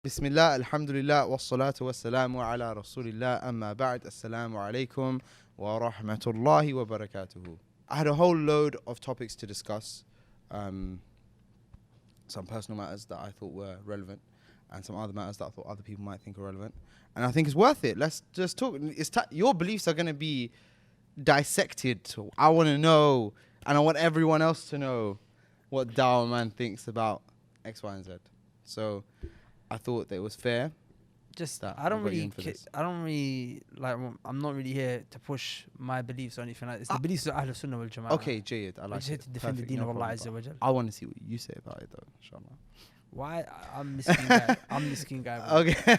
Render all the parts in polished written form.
Bismillah, alhamdulillah, wassalatu wassalamu ala rasulillah, amma ba'd, assalamu alaikum wa rahmatullahi wa barakatuhu. I had a whole load of topics to discuss, some personal matters that I thought were relevant, and some other matters that I thought other people might think are relevant. And I think it's worth it. Let's just talk. Your beliefs are going to be dissected. I want to know, and I want everyone else to know what Dawah Man thinks about X, Y, and Z. So I thought that it was fair. I don't really like. I'm not really here to push my beliefs or anything like that. It's the beliefs of Ahl Sunnah wal Jama'ah. Okay, Jayed, I like it. I'm just here to defend the deen of Allah Azza wa Jal. I want to see what you say about it, though, inshallah. Why? I'm miskin guy. I'm miskin guy. Bro. Okay.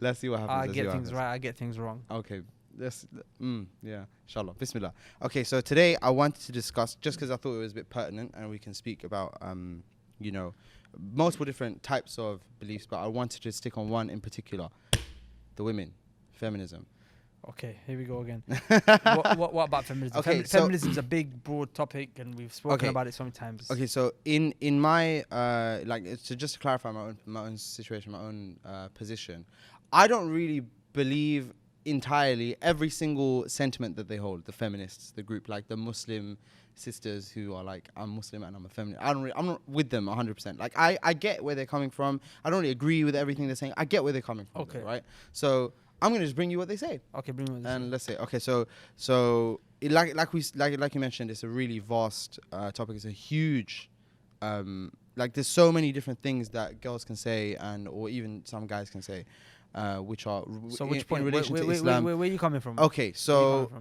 Let's see what happens. I get things right. I get things wrong. Okay. Yeah. Inshallah. Bismillah. Okay, so today I wanted to discuss, just because I thought it was a bit pertinent, and we can speak about, multiple different types of beliefs, but I wanted to stick on one in particular: the women, feminism. Okay, here we go again. what about feminism? Okay, feminism is a big, broad topic, and we've spoken about it so many times. Okay, so in my just to clarify my own situation, my own position, I don't really believe entirely every single sentiment that they hold. The feminists, the group, like the Muslim sisters who are like, I'm Muslim and I'm a feminist. I'm not with them 100%. Like I get where they're coming from. I don't really agree with everything they're saying. I get where they're coming from. Okay. Though, right? So I'm gonna just bring you what they say. Okay, bring me what they say. And let's say, okay, so like you mentioned, it's a really vast topic. It's a huge, there's so many different things that girls can say or even some guys can say, which are which point? In relation to Islam. Where are you coming from? Okay, so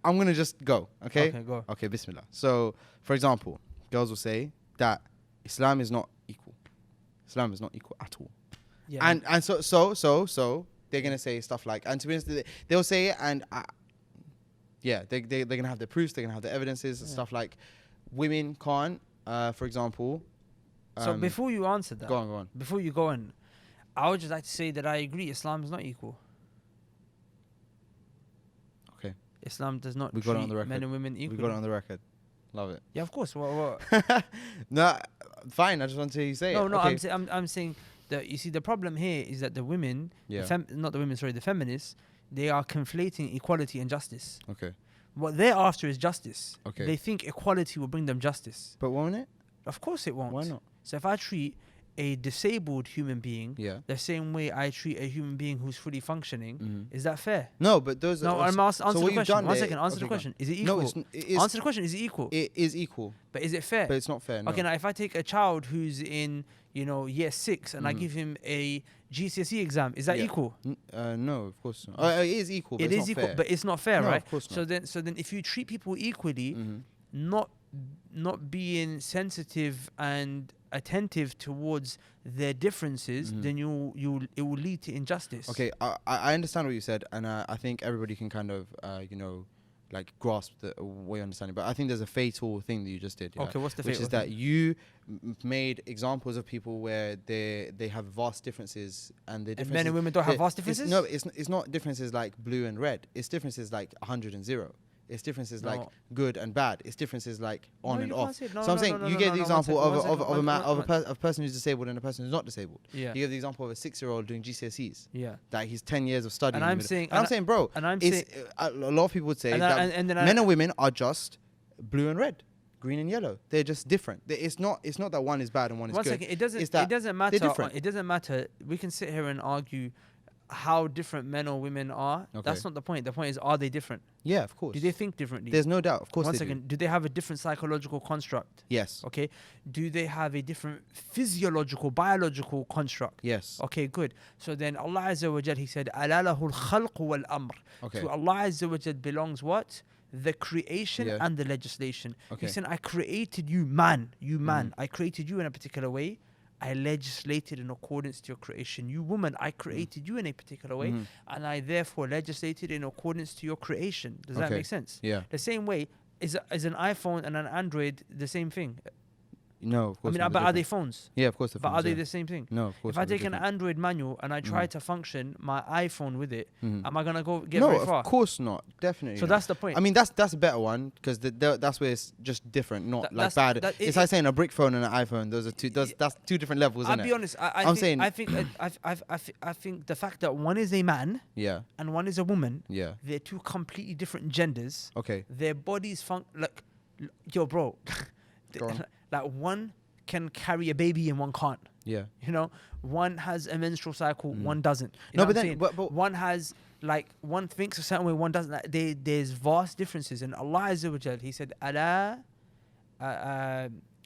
I'm gonna just go. Okay. Okay, go. Okay, Bismillah. So, for example, girls will say that Islam is not equal. Islam is not equal at all. Yeah. And so they're gonna say stuff like, and to be honest, they'll say it, and they're gonna have the proofs, they're gonna have the evidences and stuff like, women can't, for example. So before you answer that, go on. Before you go on, I would just like to say that I agree. Islam is not equal. Okay. Islam does not We treat got it on the record. men and women equally. We got it on the record. Love it. Yeah, of course. What? No, fine. I just want to hear you say it. No. Okay. I'm saying that, you see, the problem here is that the women, the feminists, they are conflating equality and justice. Okay. What they're after is justice. Okay. They think equality will bring them justice. But won't it? Of course it won't. Why not? So if I treat a disabled human being the same way I treat a human being who's fully functioning, is that fair? No, but those No, are... answer the question. One second, answer okay, the question. Is it equal? No, it is... Answer the question, is it equal? It is equal. But is it fair? But it's not fair, no. Okay, now if I take a child who's in, year 6 and I give him a GCSE exam, is that equal? No, of course not. It is equal, but it it's is not equal, fair. but it's not fair, No, right? of course not. So then if you treat people equally, not being sensitive and attentive towards their differences, then it will lead to injustice. Okay, I understand what you said, and I think everybody can kind of grasp the way of understanding. But I think there's a fatal thing that you just did. Okay, what's the fatal Which is that you made examples of people where they have vast differences, and the differences, men and women don't have vast differences. It's not differences like blue and red. It's differences like 100 and 0. It's differences like good and bad. It's differences like on and off. So I'm saying you gave the example of a person who's disabled and a person who's not disabled. Yeah. You gave the example of a 6-year-old doing GCSEs. Yeah. That he's 10 years of studying. And I'm saying, bro. And I'm saying, a lot of people would say that men and women are just blue and red, green and yellow. They're just different. It's not that one is bad and one is good. 1 second. It doesn't matter. It doesn't matter. We can sit here and argue how different men or women are. Okay. That's not the point. The point is, are they different? Yeah, of course. Do they think differently? There's no doubt. Of course. 1 second. Do they have a different psychological construct? Yes. Okay. Do they have a different physiological, biological construct? Yes. Okay, good. So then Allah Azza wa Jal, He said, "Alalahu al-khalq wal-amr." Okay. To Allah Azza wa Jal belongs what? The creation and the legislation. Okay. He said, I created you, man. I created you in a particular way. I legislated in accordance to your creation. You woman, I created you in a particular way, and I therefore legislated in accordance to your creation. Does that make sense? Yeah. The same way is an iPhone and an Android the same thing? No, of I course mean, not. but They're are they different. phones? Yeah, of course they're But phones, are they yeah. the same thing? No, of course If I not, they're take an different. Android manual and I try to function my iPhone with it, Mhm. am I gonna get No, very far? of course not. Definitely So not. that's the point. I mean, that's a better one because that's where it's just different, not That- like that's- bad. that- It's it- like saying a brick phone and an iPhone. Those are two. That's two different levels, I'll isn't be it? honest. I'm saying- I think I think the fact that one is a man Yeah. and one is a woman, Yeah. they're two completely different genders. Okay. Their bodies yo, bro, Go on. like one can carry a baby and one can't. Yeah. You know, one has a menstrual cycle, one doesn't. You No, know but what I'm then- saying? but- one has like one thinks a certain way, one doesn't. Like, there's vast differences. And Allah Azza wa Jal, He said, Allah.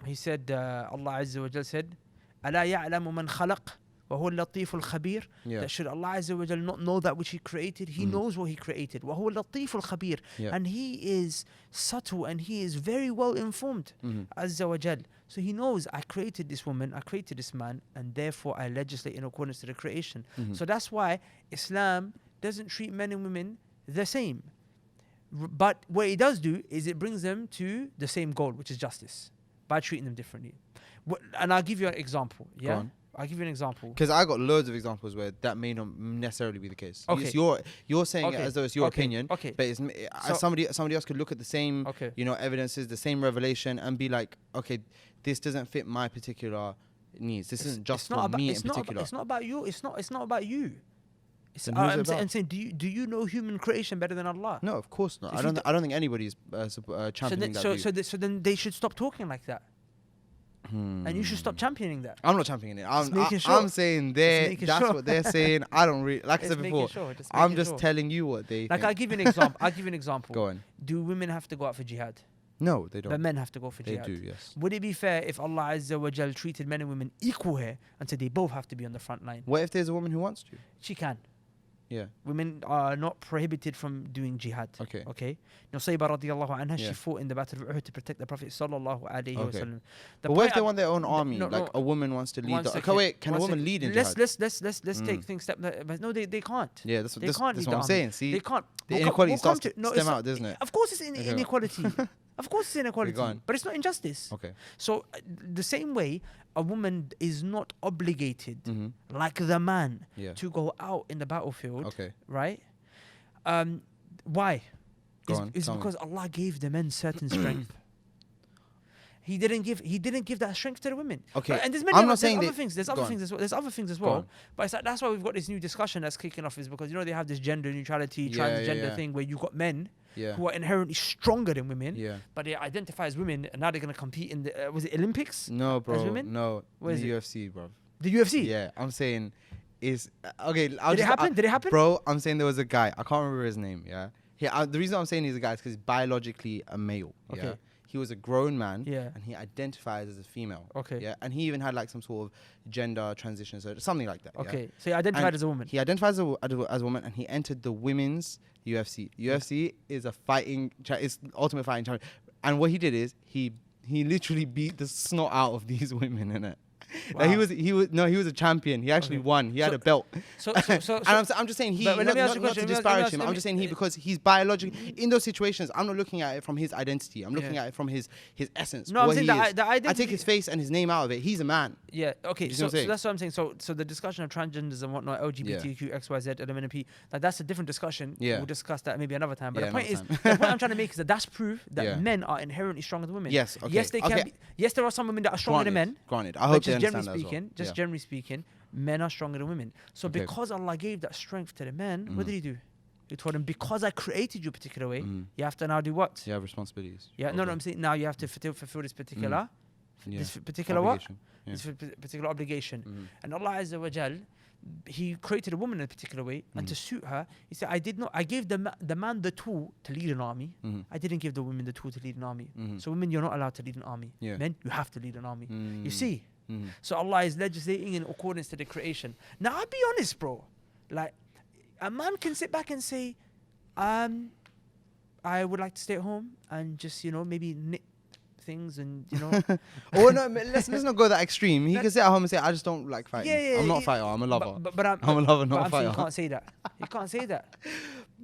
He said, Allah Azza wa Jal said, ألا يعلم من خلق وهو اللطيف الخبير. Yeah. That should Allah Azza wa Jal not know that which He created? He knows what He created. وهو اللطيف الخبير. Yeah. And He is subtle and He is very well informed. Azza wa Jal. So He knows I created this woman, I created this man, and therefore I legislate in accordance to the creation. So that's why Islam doesn't treat men and women the same. But what it does do is it brings them to the same goal, which is justice, by treating them differently. And I'll give you an example. Yeah, on. I'll give you an example. Because I got loads of examples where that may not necessarily be the case. Okay. It's you're saying it Okay. as though it's your Okay. opinion. Okay. But it's So- somebody else could look at the same Okay. evidences, the same revelation, and be like, okay, this doesn't fit my particular needs. This isn't just for me in particular. It's not about you. It's not about you. Then who's it about? I'm saying, do you know human creation better than Allah? No, of course not. If I you don't think anybody's championing that view. So then they should stop talking like that, and you should stop championing that. I'm not championing it. making sure. I'm saying making that's sure. what they're saying. I don't really like I Just said making before. sure, just I'm making just sure. telling you what they Like think. I'll give you an example. I'll give you an example. Go on. Do women have to go out for jihad? No, they don't. But men have to go for They jihad. do, yes. Would it be fair if Allah Azza wa Jal treated men and women equal here and said they both have to be on the front line? What if there's a woman who wants to? She can. Yeah. Women are not prohibited from doing jihad. Okay. Okay. Nusayba radiallahu anha, Yeah. she fought in the battle of Uhud to protect the Prophet sallallahu alaihi Okay. wasallam. But what if they want their own army? no, like no. a woman wants to lead. One Okay, second, wait. Can a one woman second. lead in let's jihad? let's take things step. But no, they can't. Yeah, that's They that's, can't that's lead what I'm the army. saying. See, They can't. the We'll inequality come starts to- to no, stem it's out, not- doesn't it? Of course, it's Okay. inequality. Of course, it's inequality. go on. But it's not injustice. Okay. So the same way, a woman is not obligated, Mhm. like the man, Yeah. to go out in the battlefield. Okay. Right? Why? Go on, It's tell me. because Allah gave the men certain strength. He didn't give that strength to the women. Okay, And there's many I'm other, not saying other that- things. There's go other on. things as well. There's other things as Go well. on. But it's like, that's why we've got this new discussion that's kicking off, is because they have this gender neutrality, Yeah, transgender yeah. thing where you've got men Yeah. who are inherently stronger than women, Yeah. but they identify as women, and now they're gonna compete in the was it Olympics? No, bro. women? No. Where is the it? UFC, bro. The UFC. Yeah, I'm saying is okay. Did it happen? Did it happen? Bro, I'm saying there was a guy. I can't remember his name. Yeah. The reason I'm saying he's a guy is because he's biologically a male. Yeah. Okay. He was a grown man. Yeah. And he identifies as a female. Okay. Yeah. And he even had like some sort of gender transition, so something like that. Okay. Yeah? So he identified And as a woman. He identifies as a woman, and he entered the women's UFC. UFC is a fighting. It's ultimate fighting challenge. And what he did is he literally beat the snot out of these women, innit? Like Wow. he was a champion. He actually Okay. won. He had So- a belt. So And I'm just saying he, But not, let me ask not, you a not question, to let me disparage ask- him. let I'm me- just saying he, because he's biologically, in those situations, I'm not looking at it from his identity. I'm looking Yeah. at it from his essence. No, I'm what saying he the is. the I take identity- his face and his name out of it. He's a man. Yeah. Okay. You see So, what I'm so saying? that's what I'm saying. So the discussion of transgenders and whatnot, LGBTQ, XYZ, LMNP, like that's a different discussion. Yeah. We'll discuss that maybe another time. But Yeah, the point is, another the point I'm trying to make is that's proof that Yeah. men are inherently stronger than women. Yes, okay. Yes, they can. Okay. Be, yes, there are some women that are stronger than men. Granted. I But hope they just generally understand that as well. speaking, Yeah. generally speaking, men are stronger than women. So Okay. because Allah gave that strength to the men, what did He do? He told them, because I created you a particular way, you have to now do what? You have responsibilities. Yeah, no, Okay. I'm saying now you have to fulfill this particular, Yeah. this particular what? Obligation. Yeah. This particular obligation. And Allah Azza wa Jal, He created a woman in a particular way, and to suit her, He said, I gave the man the tool to lead an army. I didn't give the women the tool to lead an army. So women, you're not allowed to lead an army. Yeah. Men, you have to lead an army. Mm. You see? Mm. So Allah is legislating in accordance to the creation. Now, I'll be honest, bro. Like, a man can sit back and say, I would like to stay at home and just, maybe knit things and, Oh no, let's not go that extreme. He can sit at home and say, "I just don't like fighting. Yeah, I'm not a yeah, fighter. I'm a lover." But I'm a lover, not a I'm saying fighter. you can't say that. You can't say that.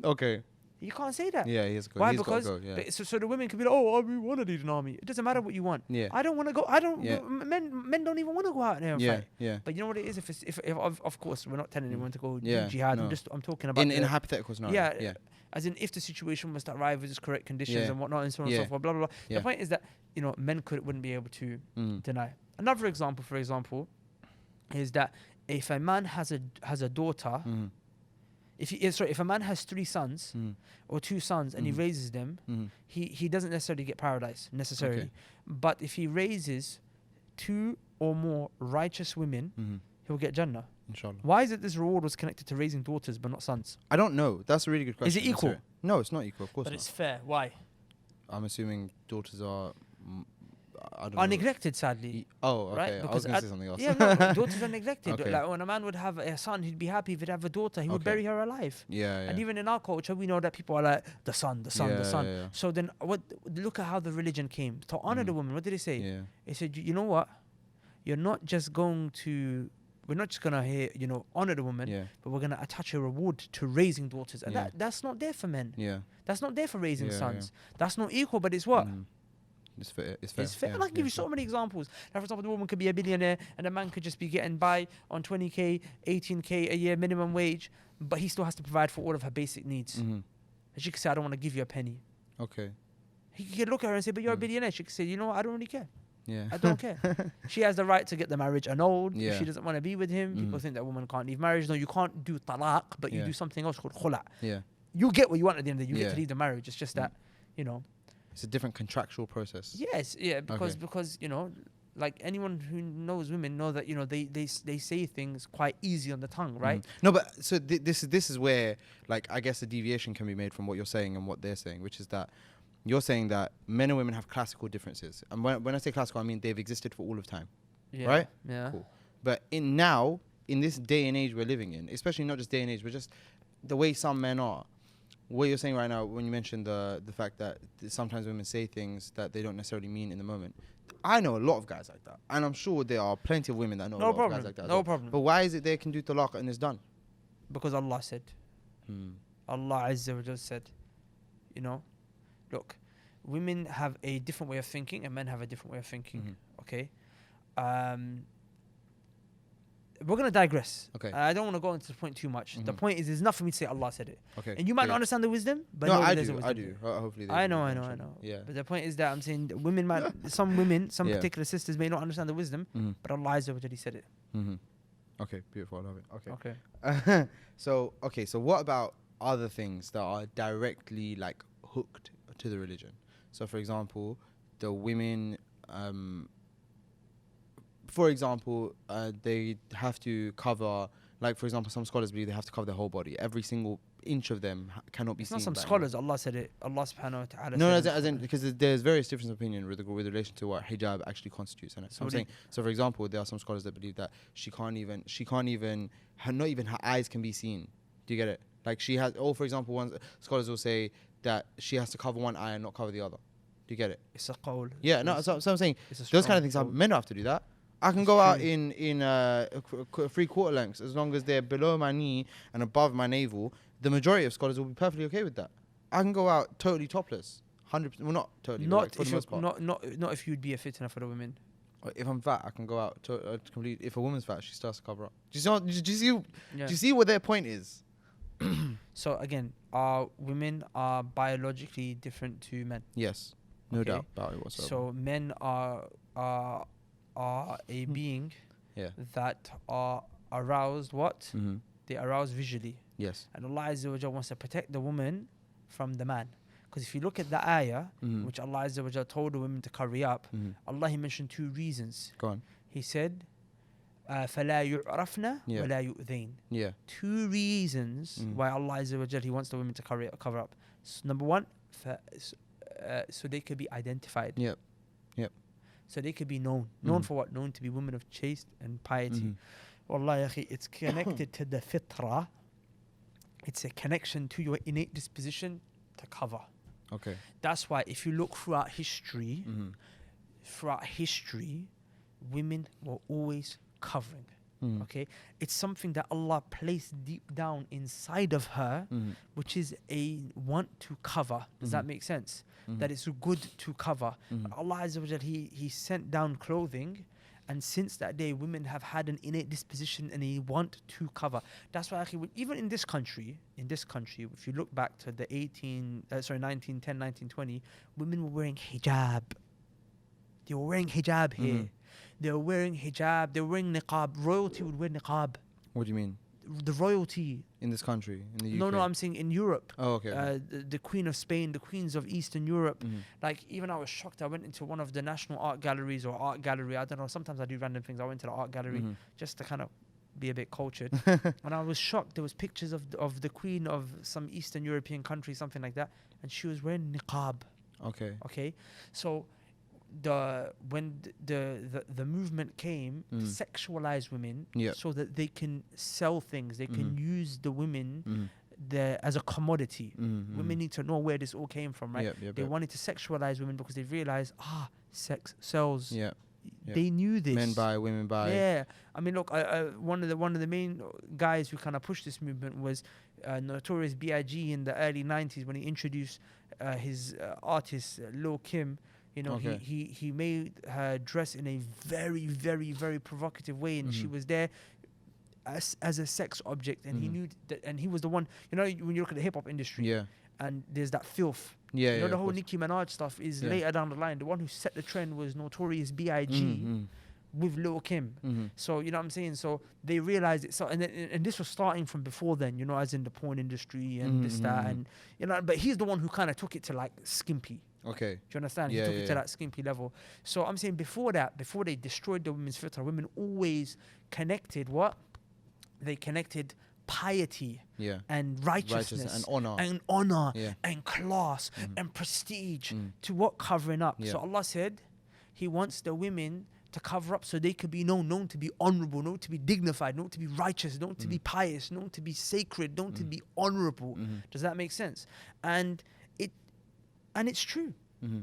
Okay. You can't say that. Yeah, he has to go. Why? He's Because gotta go, yeah. so the women can be like, oh, we want to lead an army. It doesn't matter what you want. Yeah. I don't want to go. I don't. Yeah. Men don't even want to go out there and Yeah, fight. yeah. But you know what it is? If of course we're not telling anyone to go Yeah, do jihad. no. I'm talking about In a hypothetical scenario. yeah, Yeah. as in if the situation was to arrive with its correct conditions Yeah. and whatnot and so on Yeah. and so forth. Blah blah blah. Yeah. The point is that men wouldn't be able to Mm. deny. Another example, for example, is that if a man has a daughter. Mm. If a man has 3 sons Mm. or 2 sons and he Mhm. raises them, Mm. he doesn't necessarily get paradise necessarily. Okay. But if he raises 2 or more righteous women, Mm. he'll get Jannah. Inshallah. Why is it this reward was connected to raising daughters but not sons? I don't know. That's a really good question. Is it equal? No, it's not equal. Of course But not. it's fair. Why? I'm assuming daughters are. I don't Are know. neglected, sadly. Oh, Right? okay. I was Because going to say something else. Yeah, no, daughters are neglected. Okay. Like when a man would have a son, he'd be happy if he'd have a daughter. He would Okay. bury her alive. Yeah, yeah. And even in our culture, we know that people are like the son, the son, Yeah, the son. yeah, yeah. So then, look at how the religion came to honor the woman. What did it say? Yeah. It said, you know what? We're not just gonna honor the woman, Yeah. but we're gonna attach a reward to raising daughters, and Yeah. that's not there for men. Yeah. That's not there for raising Yeah, sons. That's not equal, but it's what? Mm. It's fair. It's fair. It's fair. Yeah, And I can give yeah, you so sure. many examples. Like, for example, the woman could be a billionaire and the man could just be getting by on 20k, 18k a year minimum wage, but he still has to provide for all of her basic needs. Mhm. And she could say, I don't want to give you a penny. Okay. He could look at her and say, but you're a Mm. billionaire. She could say, you know what? I don't really care. Yeah. I don't care. She has the right to get the marriage annulled. If Yeah. she doesn't want to be with him, people Mhm. think that woman can't leave marriage. No, you can't do talaq, but you Yeah. do something else called khula. Yeah. You get what you want at the end of the day. You get Yeah. to leave the marriage. It's just that, It's a different contractual process. Yes, yeah, because Okay. like anyone who knows women know that they say things quite easy on the tongue, right? Mhm. No, but so this is where, like, I guess a deviation can be made from what you're saying and what they're saying, which is that you're saying that men and women have classical differences, and when I say classical, I mean they've existed for all of time. Yeah, Right? Yeah. Cool. But in this day and age we're living in, especially not just day and age, but just the way some men are. What you're saying right now, when you mentioned the fact that sometimes women say things that they don't necessarily mean in the moment, I know a lot of guys like that, and I'm sure there are plenty of women that know a No lot of problem. guys like that. as No well. problem. But why is it they can do talaq and it's done? Because Allah said, Hmm. Allah Azza wa Jal said, look, women have a different way of thinking and men have a different way of thinking. Mhm. Okay. We're gonna digress. Okay. I don't want to go into the point too much. The Mhm. point is, it's not for me to say Allah said it, Okay. and you might Yeah. not understand the wisdom, but No, know that I there's a do. wisdom I do. Hopefully. they I do know. eventually. Yeah. But the point is that I'm saying that some women, some Yeah. particular sisters may not understand the wisdom, Mhm. but Allah Azza wa Jalla said it. Mhm. Okay. Beautiful. I love it. Okay. Okay. So what about other things that are directly like hooked to the religion? So for example, the women, they have to cover, like for example, some scholars believe they have to cover their whole body. Every single inch of them cannot be It's seen. not some by scholars. Allah said it. Allah subhanahu wa ta'ala No, said as in because there's various different opinions with relation to what hijab actually constitutes. And so I'm saying, so for example, there are some scholars that believe that not even her eyes can be seen. Do you get it? Like she has, or for example, scholars will say that she has to cover one eye and not cover the other. Do you get it? It's a qawl. Yeah, no. So I'm saying It's a those kind strong of things. qawl. Men don't have to do that. I can It's go out true. in 3/4 lengths as long as they're below my knee and above my navel. The majority of scholars will be perfectly okay with that. I can go out totally topless, 100%. Well, not totally, but like for the most part. Not if you'd be a fitna for the women. If I'm fat, I can go out completely. If a woman's fat, she starts to cover up. Do you Yeah. see what their point is? So again, women are biologically different to men. Yes, no Okay. doubt about it whatsoever. So men are a being Yeah. that are aroused. What? Mm-hmm. They arouse visually. Yes. And Allah Azza wa Jalla wants to protect the woman from the man. Because if you look at the ayah, Mhm. which Allah Azza wa Jalla told the women to carry up, Mhm. Allah, He mentioned 2 reasons. Go on. He said, فَلَا يُعْرَفْنَا Yeah. وَلَا يُؤْذَيْنَ. Yeah. 2 reasons why Allah Azza wa Jalla, He wants the women to cover up. Number 1, so they could be identified. Yep. Yep. So they could be known. Mhm. Known for what? Known to be women of chaste and piety. Mhm. Wallah, ya akhi, it's connected to the fitrah. It's a connection to your innate disposition to cover. Okay. That's why if you look throughout history, Mhm. women were always covering. Okay, it's something that Allah placed deep down inside of her, which is a want to cover. Does that make sense? That it's good to cover. Allah Azza wa Jal, He sent down clothing, and since that day, women have had an innate disposition and a want to cover. That's why, even in this country, if you look back to the 1910, 1920, women were wearing hijab. They were wearing hijab here. They were wearing hijab. They were wearing niqab. Royalty would wear niqab. What do you mean? The royalty. In this country, in the UK? No, I'm saying in Europe. Oh, okay. The Queen of Spain, the queens of Eastern Europe. Like, even I was shocked. I went into one of the national art galleries or art gallery. I don't know. Sometimes I do random things. I went to the art gallery just to kind of be a bit cultured. And I was shocked. There was pictures of the Queen of some Eastern European country, something like that. And she was wearing niqab. Okay. So when the movement came to sexualize women so that they can sell things, they can use the women as a commodity. Women need to know where this all came from, right? They wanted to sexualize women because they realized sex sells. They knew this. Men buy, women buy. Yeah, I mean, look, one of the main guys who kind of pushed this movement was Notorious B.I.G. in the early 90s when he introduced his artist Lil Kim. You know, he made her dress in a very, very, very provocative way, and she was there as a sex object, and he knew that, and he was the one. You know, when you look at the hip hop industry, and there's that filth. You know, the whole Nicki Minaj stuff is later down the line. The one who set the trend was Notorious B.I.G. With Lil Kim. So, you know what I'm saying? So they realized it. So, and this was starting from before then, you know, as in the porn industry and this, that, and, you know, but he's the one who kind of took it to like skimpy. Okay. Do you understand? He took it to that skimpy level. So I'm saying before they destroyed the women's fitrah, women always connected what? They connected piety and righteousness and honor and class and prestige to what? Covering up. So Allah said He wants the women to cover up so they could be known to be honorable, known to be dignified, known to be righteous, known to be pious, known to be sacred, known to be honorable. Does that make sense? And it's true.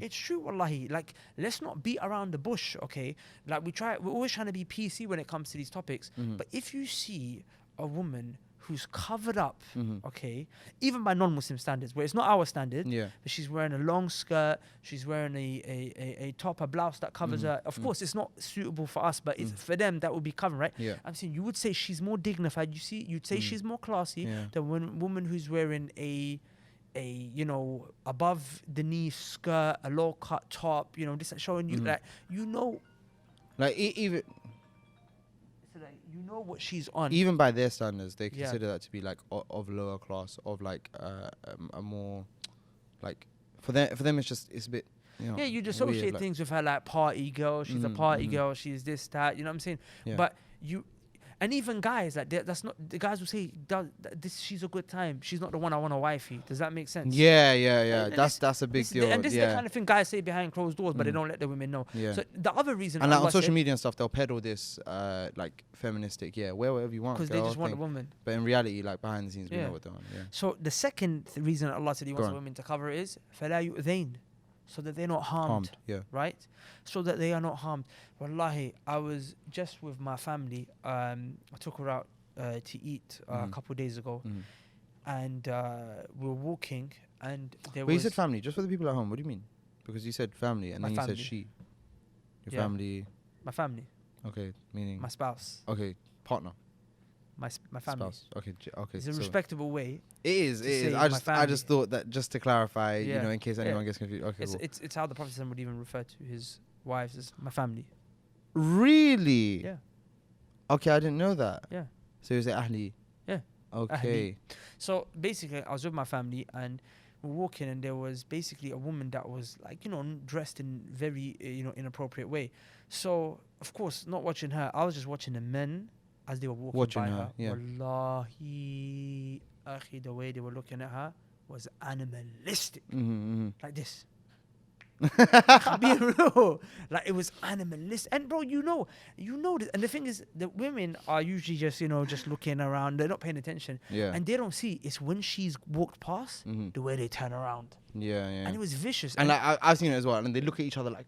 It's true, wallahi. Like, let's not beat around the bush, okay? Like, we're always trying to be PC when it comes to these topics. But if you see a woman who's covered up, okay, even by non-Muslim standards, where it's not our standard, but she's wearing a long skirt, she's wearing a top, a blouse that covers her. Of course, it's not suitable for us, but it's for them that would be covered, right? I'm saying you would say she's more dignified. You'd say she's more classy than when woman who's wearing a you know, above the knee skirt, a low cut top, you know, this showing you that, you know, like even. So like, you know what she's on. Even by their standards, they consider that to be like of lower class, of like a more like for them it's a bit. You know, you associate weird, things with her, like party girl. She's a party girl. She's this, that. You know what I'm saying? But and even guys, like that's not the guys will say this. She's a good time. She's not the one I want to wifey. Does that make sense? Yeah. That's a big deal. And this is the kind of thing guys say behind closed doors, but they don't let the women know. So the other reason, and like on social media and stuff, they'll peddle this like feministic. Wear whatever you want because they just want a woman. But in reality, like behind the scenes, we know what they're on. So the second reason Allah said He wants women to cover is فَلَا يُؤْذَيْنَ, so that they're not harmed. Right? So that they are not harmed. Wallahi, I was just with my family. I took her out to eat a couple of days ago. And we were walking and there was... Wait, you said family, just for the people at home. What do you mean? Because you said family and then you said she. Your family... My family. Okay, meaning... My spouse. Okay, partner. My family. Spouse. Okay. It's a respectable way. It is. I just thought that just to clarify, you know, in case anyone gets confused. Okay, it's how the Prophet would even refer to his wives as my family. Really? Yeah. Okay, I didn't know that. Yeah. So you say ahli? Yeah. Okay. Ahli. So basically, I was with my family and we were walking, and there was basically a woman that was like, you know, dressed in very, you know, inappropriate way. So of course, not watching her, I was just watching the men as they were walking by her. Wallahi, akhi, the way they were looking at her was animalistic. Like this. Being real, like it was animalistic. And bro, you know this. And the thing is, the women are usually just, you know, just looking around. They're not paying attention. And they don't see. It's when she's walked past, the way they turn around. And it was vicious. And like I've seen it as well. And they look at each other like,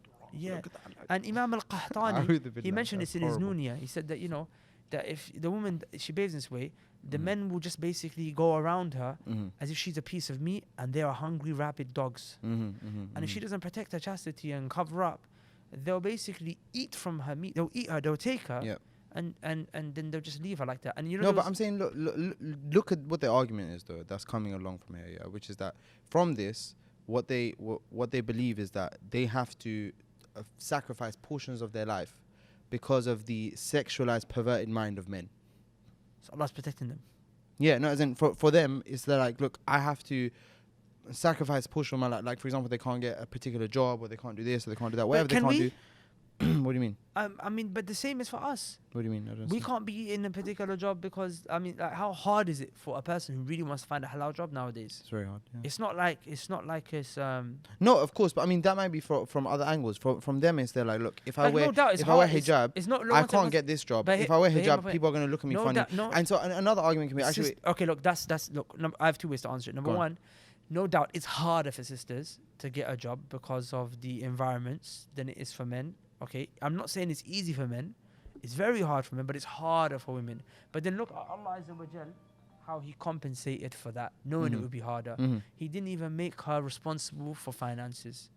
and Imam al-Qahtani, he mentioned this in his Nunia. He said that, you know, that if the woman she behaves this way, the men will just basically go around her as if she's a piece of meat, and they are hungry, rabid dogs. And if she doesn't protect her chastity and cover up, they'll basically eat from her meat. They'll eat her. They'll take her. Yep. And then they'll just leave her like that. And you know, No, but I'm saying, look at what the argument is, though. That's coming along from here, yeah. Which is that from this, what they believe is that they have to sacrifice portions of their life because of the sexualized, perverted mind of men. so Allah's protecting them. Yeah, no, as in for them, it's that like, look, I have to sacrifice a portion of my life. Like, for example, they can't get a particular job, or they can't do this, or they can't do that. Whatever they can can't we? do. What do you mean? I mean, but the same is for us. What do you mean? I don't We understand. can't be in a particular job because I mean, like, how hard is it for a person who really wants to find a halal job nowadays? It's very hard. Yeah. It's not like it's No, of course, but I mean that might be from other angles. From them, it's they're like, look, if I like, wear no doubt, it's if I wear hard. hijab, It's not. I can't get this job. but If I wear but hear my hijab, point. people are going to look at me No funny. doubt, no. And so another argument can be actually. Okay, look, that's look. I have two ways to answer it. Number Go on. one, no doubt, it's harder for sisters to get a job because of the environments than it is for men. Okay, I'm not saying it's easy for men. It's very hard for men, but it's harder for women. But then look at Allah Azza wa Jal, how He compensated for that, knowing it would be harder. He didn't even make her responsible for finances.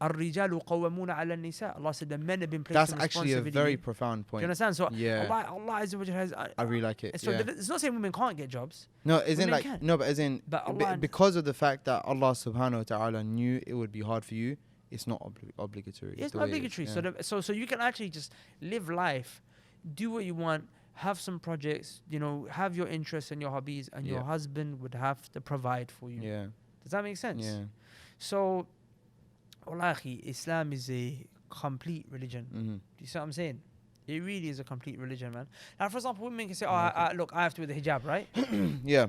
الرجال قوامون على النساء. Allah said the men have been placed That's in actually a responsibility. very profound Do point. you understand? So Yeah. Allah Azza wa Jal has. I really like it. So Yeah. it's not saying women can't get jobs. No, as in women like can. no, but as in But Allah because of the fact that Allah Subhanahu wa Taala knew it would be hard for you, it's not obligatory. It's the not way it is, obligatory. yeah. So you can actually just live life, do what you want, have some projects, have your interests and your hobbies, and your Yeah. husband would have to provide for you. Yeah. Does that make sense? Yeah. So, wallahi, Islam is a complete religion. Mm-hmm. Do you see what I'm saying? It really is a complete religion, man. Now, for example, women can say, "Oh, Yeah, look, I have to wear the hijab, right?" Yeah.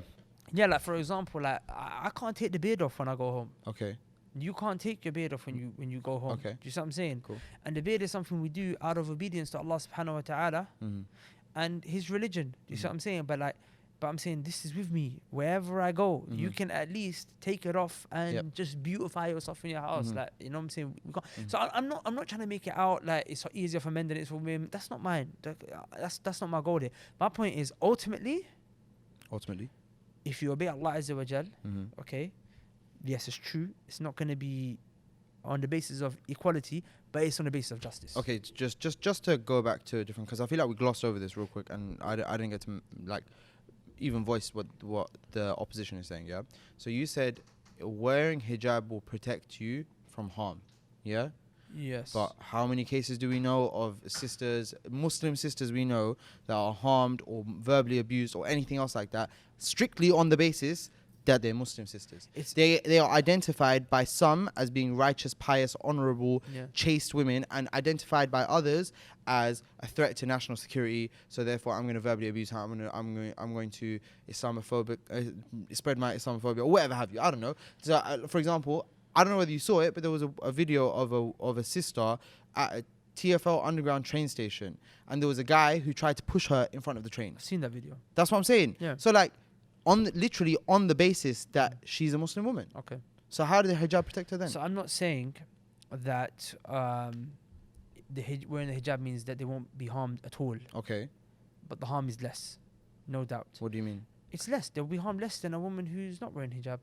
Yeah, like for example, like I can't take the beard off when I go home. Okay. You can't take your beard off when you go home. Okay. Do you see what I'm saying? Cool. And the beard is something we do out of obedience to Allah subhanahu wa ta'ala and His religion. Do you see what I'm saying? But I'm saying this is with me wherever I go. You can at least take it off and just beautify yourself in your house. Like, you know what I'm saying? We can't. So I'm not trying to make it out like it's easier for men than it's for women. That's not mine. That's not my goal there. My point is ultimately, if you obey Allah Azza wa Jal, okay, yes, it's true. It's not going to be on the basis of equality, but it's on the basis of justice. Okay, just to go back to a different, because I feel like we glossed over this real quick, and I didn't get to like even voice what the opposition is saying. Yeah. So you said wearing hijab will protect you from harm. Yeah. Yes. But how many cases do we know of sisters, Muslim sisters we know, that are harmed or verbally abused or anything else like that, strictly on the basis that they're Muslim sisters? They are identified by some as being righteous, pious, honorable, chaste women, and identified by others as a threat to national security. So therefore, I'm going to verbally abuse her. I'm going to Islamophobic, spread my Islamophobia or whatever have you. I don't know. So, for example, I don't know whether you saw it, but there was a video of a sister at a TFL underground train station, and there was a guy who tried to push her in front of the train. I've seen that video. That's what I'm saying. Yeah. So like, literally on the basis that she's a Muslim woman. Okay. So how did the hijab protect her then? So I'm not saying that wearing the hijab means that they won't be harmed at all, Okay. but the harm is less, no doubt. What do you mean? It's less. They'll be harmed less than a woman who's not wearing hijab.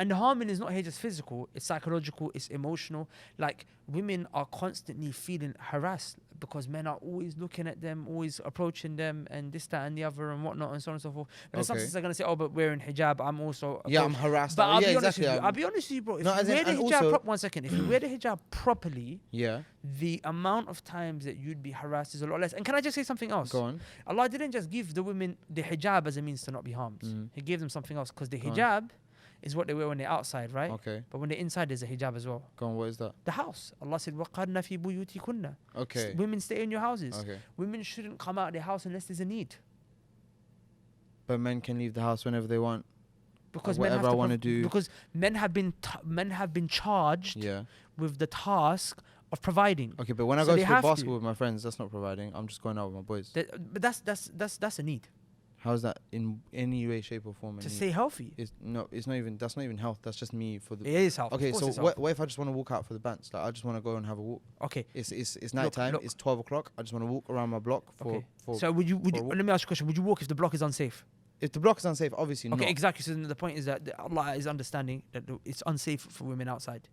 And the harming is not here just physical, it's psychological, it's emotional. Like, women are constantly feeling harassed because men are always looking at them, always approaching them, and this, that, and the other, and whatnot, and so on and so forth. And some Okay. sisters are going to say, oh, but wearing hijab, I'm also Yeah, I'm approached. harassed. But I'll yeah, be honest exactly. with you. I'll be honest with you, bro. If No, you as in- wear the and hijab, also- 1 second. If you wear the hijab properly, Yeah. the amount of times that you'd be harassed is a lot less. And can I just say something else? Go on. Allah didn't just give the women the hijab as a means to not be harmed. He gave them something else, because the Go on. hijab is what they wear when they're outside, right? Okay. But when they're inside, there's a hijab as well. Go on. What is that? The house. Allah said, وَقَرْنَ فِي بُيُوتِكُنَّ. Okay. Women stay in your houses. Okay. Women shouldn't come out of their house unless there's a need. But men can leave the house whenever they want. Because whatever men have I to wanna do. Because men have been charged Yeah. with the task of providing. Okay, but when I So go they to have to. basketball with my friends, that's not providing. I'm just going out with my boys. But that's a need. How is that in any way, shape, or form? To stay healthy. It's not even. That's not even health. That's just me for the. It is health. Okay, Of course so it's health. what if I just want to walk out for the bands? Like I just want to go and have a walk. Okay. It's night time. look. It's 12 o'clock. I just want to walk around my block for. So would you? for a walk. Let me ask you a question. Would you walk if the block is unsafe? If the block is unsafe, obviously Okay, not. exactly. So then the point is that Allah is understanding that it's unsafe for women outside.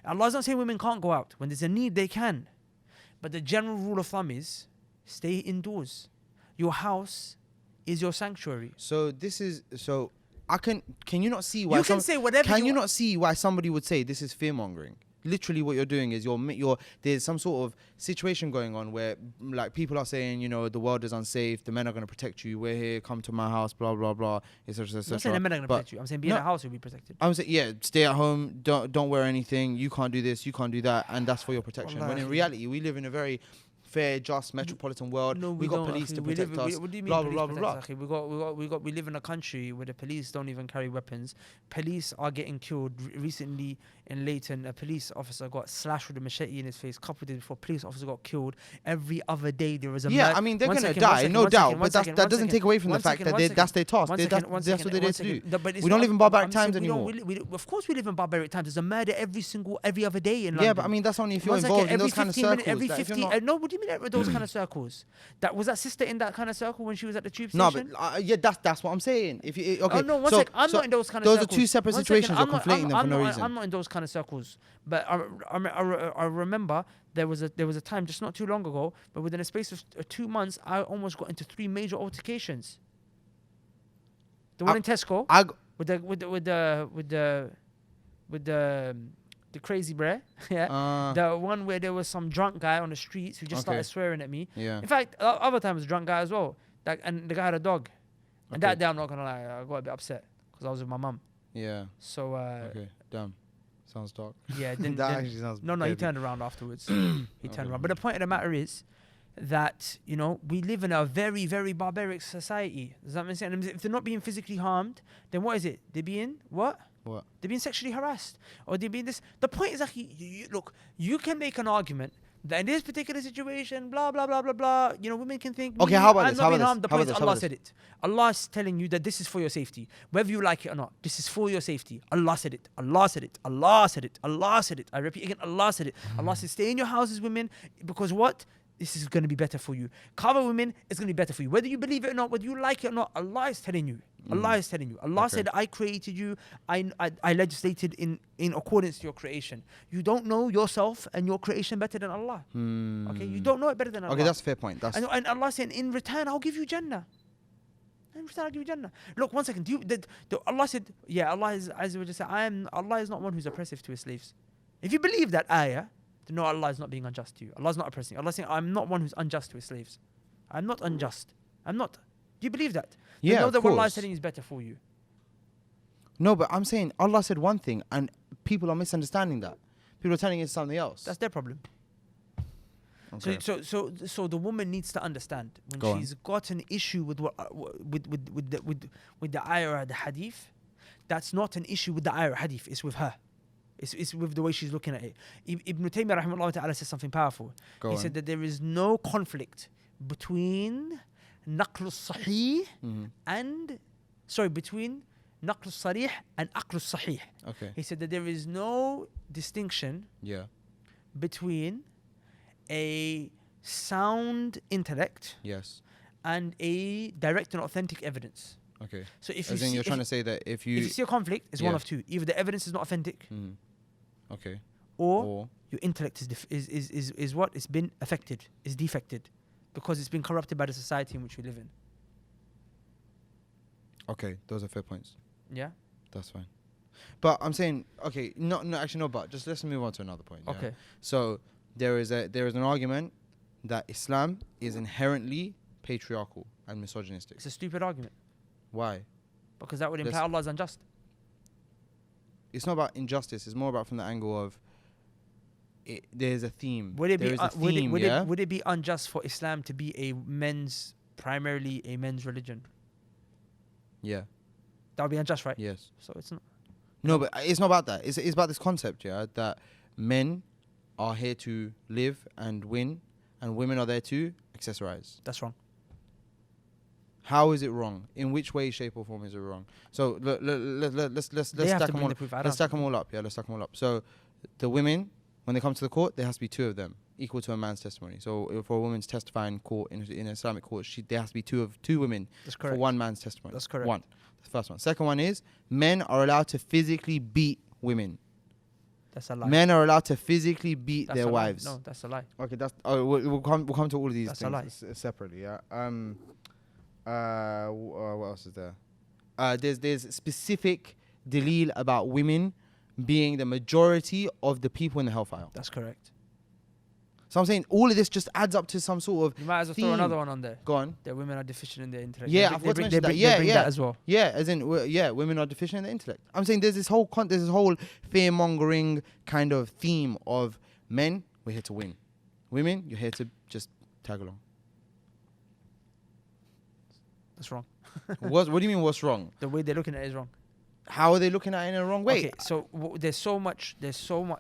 Allah is not saying women can't go out. When there's a need, they can. But the general rule of thumb is stay indoors. Your house is your sanctuary. So this is so. Can you not see why? You can say whatever. Can you not see why somebody would say this is fear mongering? Literally, what you're doing is there's some sort of situation going on where like people are saying, the world is unsafe, the men are going to protect you. We're here, come to my house, blah blah blah. Etc. I'm not saying the men are going to protect you. I'm saying be in the house, you'll be protected. I'm saying stay at home, don't wear anything. You can't do this, you can't do that, and that's for your protection. When in reality, we live in a very fair, just metropolitan world. No, we got police to protect us. What do you mean blah police blah blah blah. We live in a country where the police don't even carry weapons. Police are getting killed. Recently in Leighton, a police officer got slashed with a machete in his face. A couple of days before, a police officer got killed. Every other day there was a I mean they're gonna die, no doubt. But that doesn't take away from the fact that that's their task. That's what they're there to do. We don't live in barbaric times anymore. Of course we live in barbaric times. There's a murder every other day in London. Yeah, but I mean that's only if you're involved in those kind of circles. Every 15. No, what do you mean those kind of circles? Was that sister in that kind of circle when she was at the tube station? No, but that's what I'm saying. If you okay, no, one sec. I'm not in those kind of circles. Those are two separate situations. You're conflating them for no reason. I'm not in those kind of circles. But I remember there was a time just not too long ago, but within a space of 2 months, I almost got into 3 major altercations. The one in Tesco with the crazy brer, yeah. The one where there was some drunk guy on the streets who just started swearing at me. Yeah. In fact, other time was a drunk guy as well. And the guy had a dog. And that day, I'm not gonna lie, I got a bit upset because I was with my mum. Yeah. So. Okay. Damn. Sounds dark. Yeah. That actually sounds. No, he turned around afterwards. He turned around. But the point of the matter is that we live in a very, very barbaric society. Does that make sense? And if they're not being physically harmed, then what is it? They're being what? What? They're being sexually harassed, or they're being this. The point is actually, look, you can make an argument that in this particular situation, blah blah blah blah blah. Women can think. Okay, how about this? I'm not being harmed. The point is, Allah said it. Allah is telling you that this is for your safety, whether you like it or not. This is for your safety. Allah said it. Allah said it. Allah said it. Allah said it. I repeat again. Allah said it. Allah said, stay in your houses, women, because what? This is going to be better for you. Cover women is going to be better for you. Whether you believe it or not, whether you like it or not, Allah is telling you. Allah is telling you. Allah said, I created you. I legislated in accordance to your creation. You don't know yourself and your creation better than Allah. Okay, you don't know it better than Allah. Okay, that's a fair point. And Allah said, in return, I'll give you Jannah. In return, I'll give you Jannah. Look, one second. Allah said, Allah is, as we just said, Allah is not one who's oppressive to his slaves. If you believe that ayah, no, Allah is not being unjust to you. Allah is not oppressing. Allah is saying, I'm not one who's unjust to his slaves. I'm not unjust. I'm not. Do you believe that? Yeah, know of that course. what Allah is telling you is better for you. No, but I'm saying Allah said one thing and people are misunderstanding that. People are telling you something else. That's their problem. Okay. So the woman needs to understand when she's got an issue with the ayah or the hadith, that's not an issue with the ayah or hadith, it's with her. It's with the way she's looking at it. Ibn Taymiyyah rahimahullah ta'ala says something powerful. He said that there is no conflict between naql sahih between naql sarih and aql sahih. Okay. He said that there is no distinction between a sound intellect and a direct and authentic evidence. Okay. So if you're trying to say that if you see a conflict, it's one of two. Either the evidence is not authentic, okay, or your intellect is what? It's been affected, is defected, because it's been corrupted by the society in which we live in. Okay, those are fair points. Yeah, that's fine. But I'm saying, okay, but just let's move on to another point. Okay. So there is an argument that Islam is inherently patriarchal and misogynistic. It's a stupid argument. Why? Because that would imply Allah is unjust. It's not about injustice. It's more about from the angle of there's a theme. Would it be unjust for Islam to be primarily a men's religion? Yeah. That would be unjust, right? Yes. So it's not. No, but it's not about that. It's about this concept, that men are here to live and win, and women are there to accessorize. That's wrong. How is it wrong? In which way, shape, or form is it wrong? So let's They have stack to them bring all. the proof. I Let's don't. stack them all up. Yeah, let's stack them all up. So the women, when they come to the court, there has to be two of them, equal to a man's testimony. So for a woman's testifying in court in an Islamic court, there has to be two women That's for correct. one man's testimony. That's correct. One. The first one. Second one is men are allowed to physically beat women. That's a lie. Men are allowed to physically beat That's their a lie. wives. No, that's a lie. Okay, that's. Oh, we'll come to all of these That's a lie. things separately. Yeah. What else is there? There's specific dalil about women being the majority of the people in the hellfire. That's correct. So I'm saying all of this just adds up to some sort of. You might as well throw theme. another one on there. Go on. That women are deficient in their intellect. Yeah, They I bring- forgot to they mention bring- that. Yeah, they bring yeah. that as well. Yeah, as in women are deficient in their intellect. I'm saying there's this whole fear mongering kind of theme of men. We're here to win. Women, you're here to just tag along. That's wrong. What do you mean? What's wrong? The way they're looking at it is wrong. How are they looking at it in a wrong way? Okay, so there's so much.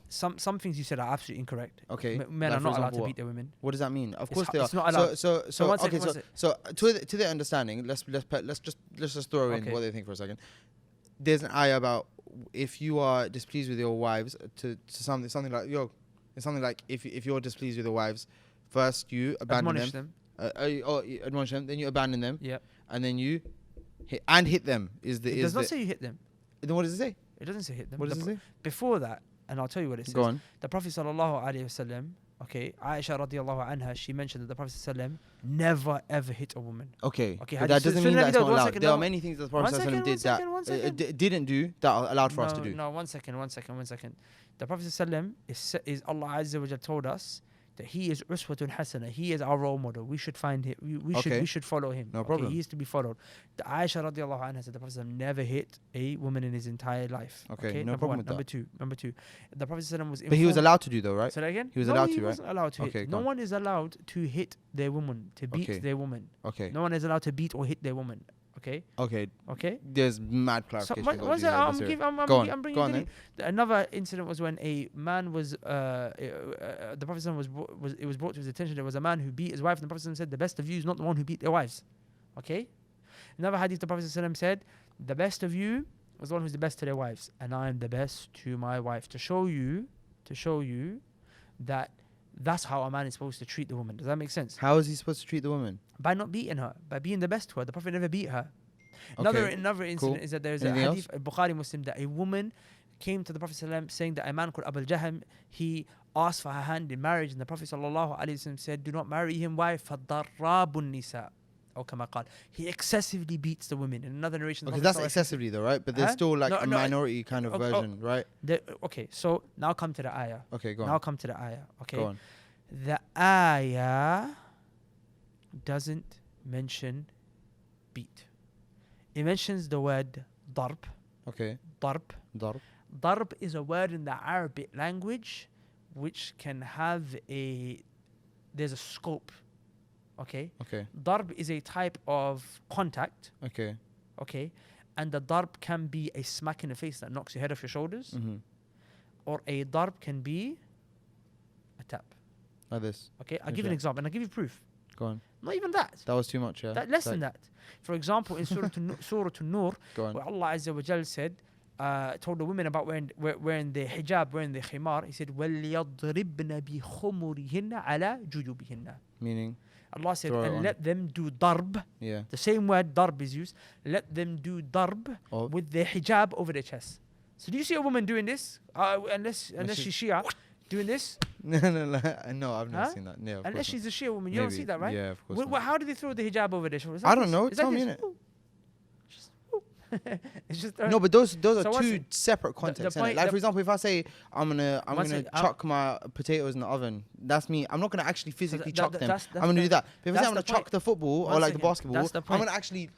Some things you said are absolutely incorrect. Okay, Men like are for not allowed example, to what? beat their women. What does that mean? Of It's course ho- they are. it's not allowed. So one okay. second, So to their understanding, let's just throw in Okay. what they think for a second. There's an ayah about if you are displeased with your wives to something like it's something like if you're displeased with your wives, first you abandon Admonish them. them. Or admonish them, then you abandon them, Yeah. and then you hit them. It does not say you hit them. Then what does it say? It doesn't say hit them. What does it say? Before that, and I'll tell you what it says. Go on. The Prophet sallallahu alaihi wasallam, okay, Aisha radiallahu anha, she mentioned that the Prophet sallam never ever hit a woman. Okay. Okay, But that doesn't mean let that me it's do- not one allowed. second, There are no. many things that the One Prophet second, did that didn't do that are allowed for us to do. No, one second. The Prophet sallam is Allah Azza wa Jal told us that he is uswatun hasana. He is our role model. We should find him. We should follow him. No problem. He is to be followed. The Aisha radiallahu anha said the Prophet never hit a woman in his entire life. Okay, no number problem one. with Number two. The Prophet was. But he was allowed to do though, right? Say that again. He was No, allowed he to, right? wasn't allowed to Okay, hit. go No on. one is allowed to hit their woman, to beat Okay. their woman. Okay. No one is allowed to beat or hit their woman. Okay. Okay. Okay. There's mad So, clarification. one- you've got one to do sec, there, I'm that's it. giving- I'm Go on. bringing Go on it in. Another incident was when a man was the Prophet was it was brought to his attention there was a man who beat his wife, and the Prophet said the best of you is not the one who beat their wives. Okay. Another hadith, the Prophet said the best of you was the one who's the best to their wives, and I am the best to my wife. To show you that that's how a man is supposed to treat the woman. Does that make sense? How is he supposed to treat the woman? By not beating her, by being the best to her. The Prophet never beat her. Okay. Another incident Cool. is that there's Anything a hadith, a Bukhari Muslim, that a woman came to the Prophet ﷺ saying that a man called Abu Jahm, he asked for her hand in marriage, and the Prophet ﷺ said, do not marry him. Why? فَضَرَّابُ النِّسَاءِ or kama qal. He excessively beats the women. In another narration, the Okay, Prophet that's excessively though, right? But there's Huh? still like No, a no, minority kind of version, right? Okay, so now come to the ayah. Okay, go Now on. come to the ayah. Okay. Go on. The ayah doesn't mention beat. It mentions the word darb. Okay. Darb. Darb. Darb is a word in the Arabic language which can have there's a scope. Okay. Okay. Darb is a type of contact. Okay. Okay. And the darb can be a smack in the face that knocks your head off your shoulders. Mm-hmm. Or a darb can be a tap. Like this. Okay. I'll give you an example and I'll give you proof. Go on. Not even that. That was too much, yeah? Less than that. For example, in Surah An-Nur, Go on. where Allah Azza wa Jal said, told the women about wearing the hijab, wearing the khimar, he said, وَلْيَضْرِبْنَ بِخُمُرِهِنَّ عَلَى جُيُوبِهِنَّ. Meaning? Allah said, Throw it and on. let them do darb. Yeah. The same word darb is used. Let them do darb Of? with their hijab over their chest. So do you see a woman doing this? Unless she's Shia, doing this? No, I've never Huh? seen that. Yeah, of Unless course she's a Shia woman, you don't Maybe. see that, right? Yeah, of course. How do they throw the hijab over their shoulders? I don't know. It's like Tell me, this. innit? Ooh. It's just No, but those So are what's two it- separate contexts. point- innit? Like the- for example, if I say I'm gonna One gonna second, chuck my potatoes in the oven, that's me. I'm not gonna actually physically that- chuck that- them. that's I'm gonna do that. But if I that's say I'm gonna the point. chuck the football or One like the second, basketball, that's the I'm point. gonna actually.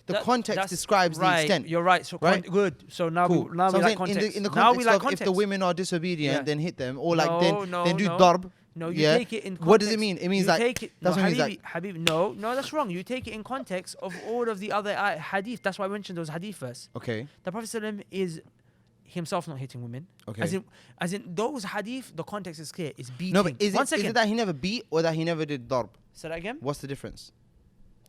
The That- context that's describes the right, extent. You're right. So right? good. So now Cool. we, now So we I'm like saying context. in the now context we like of context. if the women are disobedient, Yeah. then hit them, or like No, then do no. darb. No, you Yeah. take it in context. What does it mean? It means you like take it, that's no, what it means. Habib, no, that's wrong. You take it in context of all of the other hadith. That's why I mentioned those hadith first. Okay. The Prophet ﷺ is himself not hitting women. Okay. As in those hadith, the context is clear. It's beating. No, but is One it second. that he never beat or that he never did darb? Say that again. What's the difference?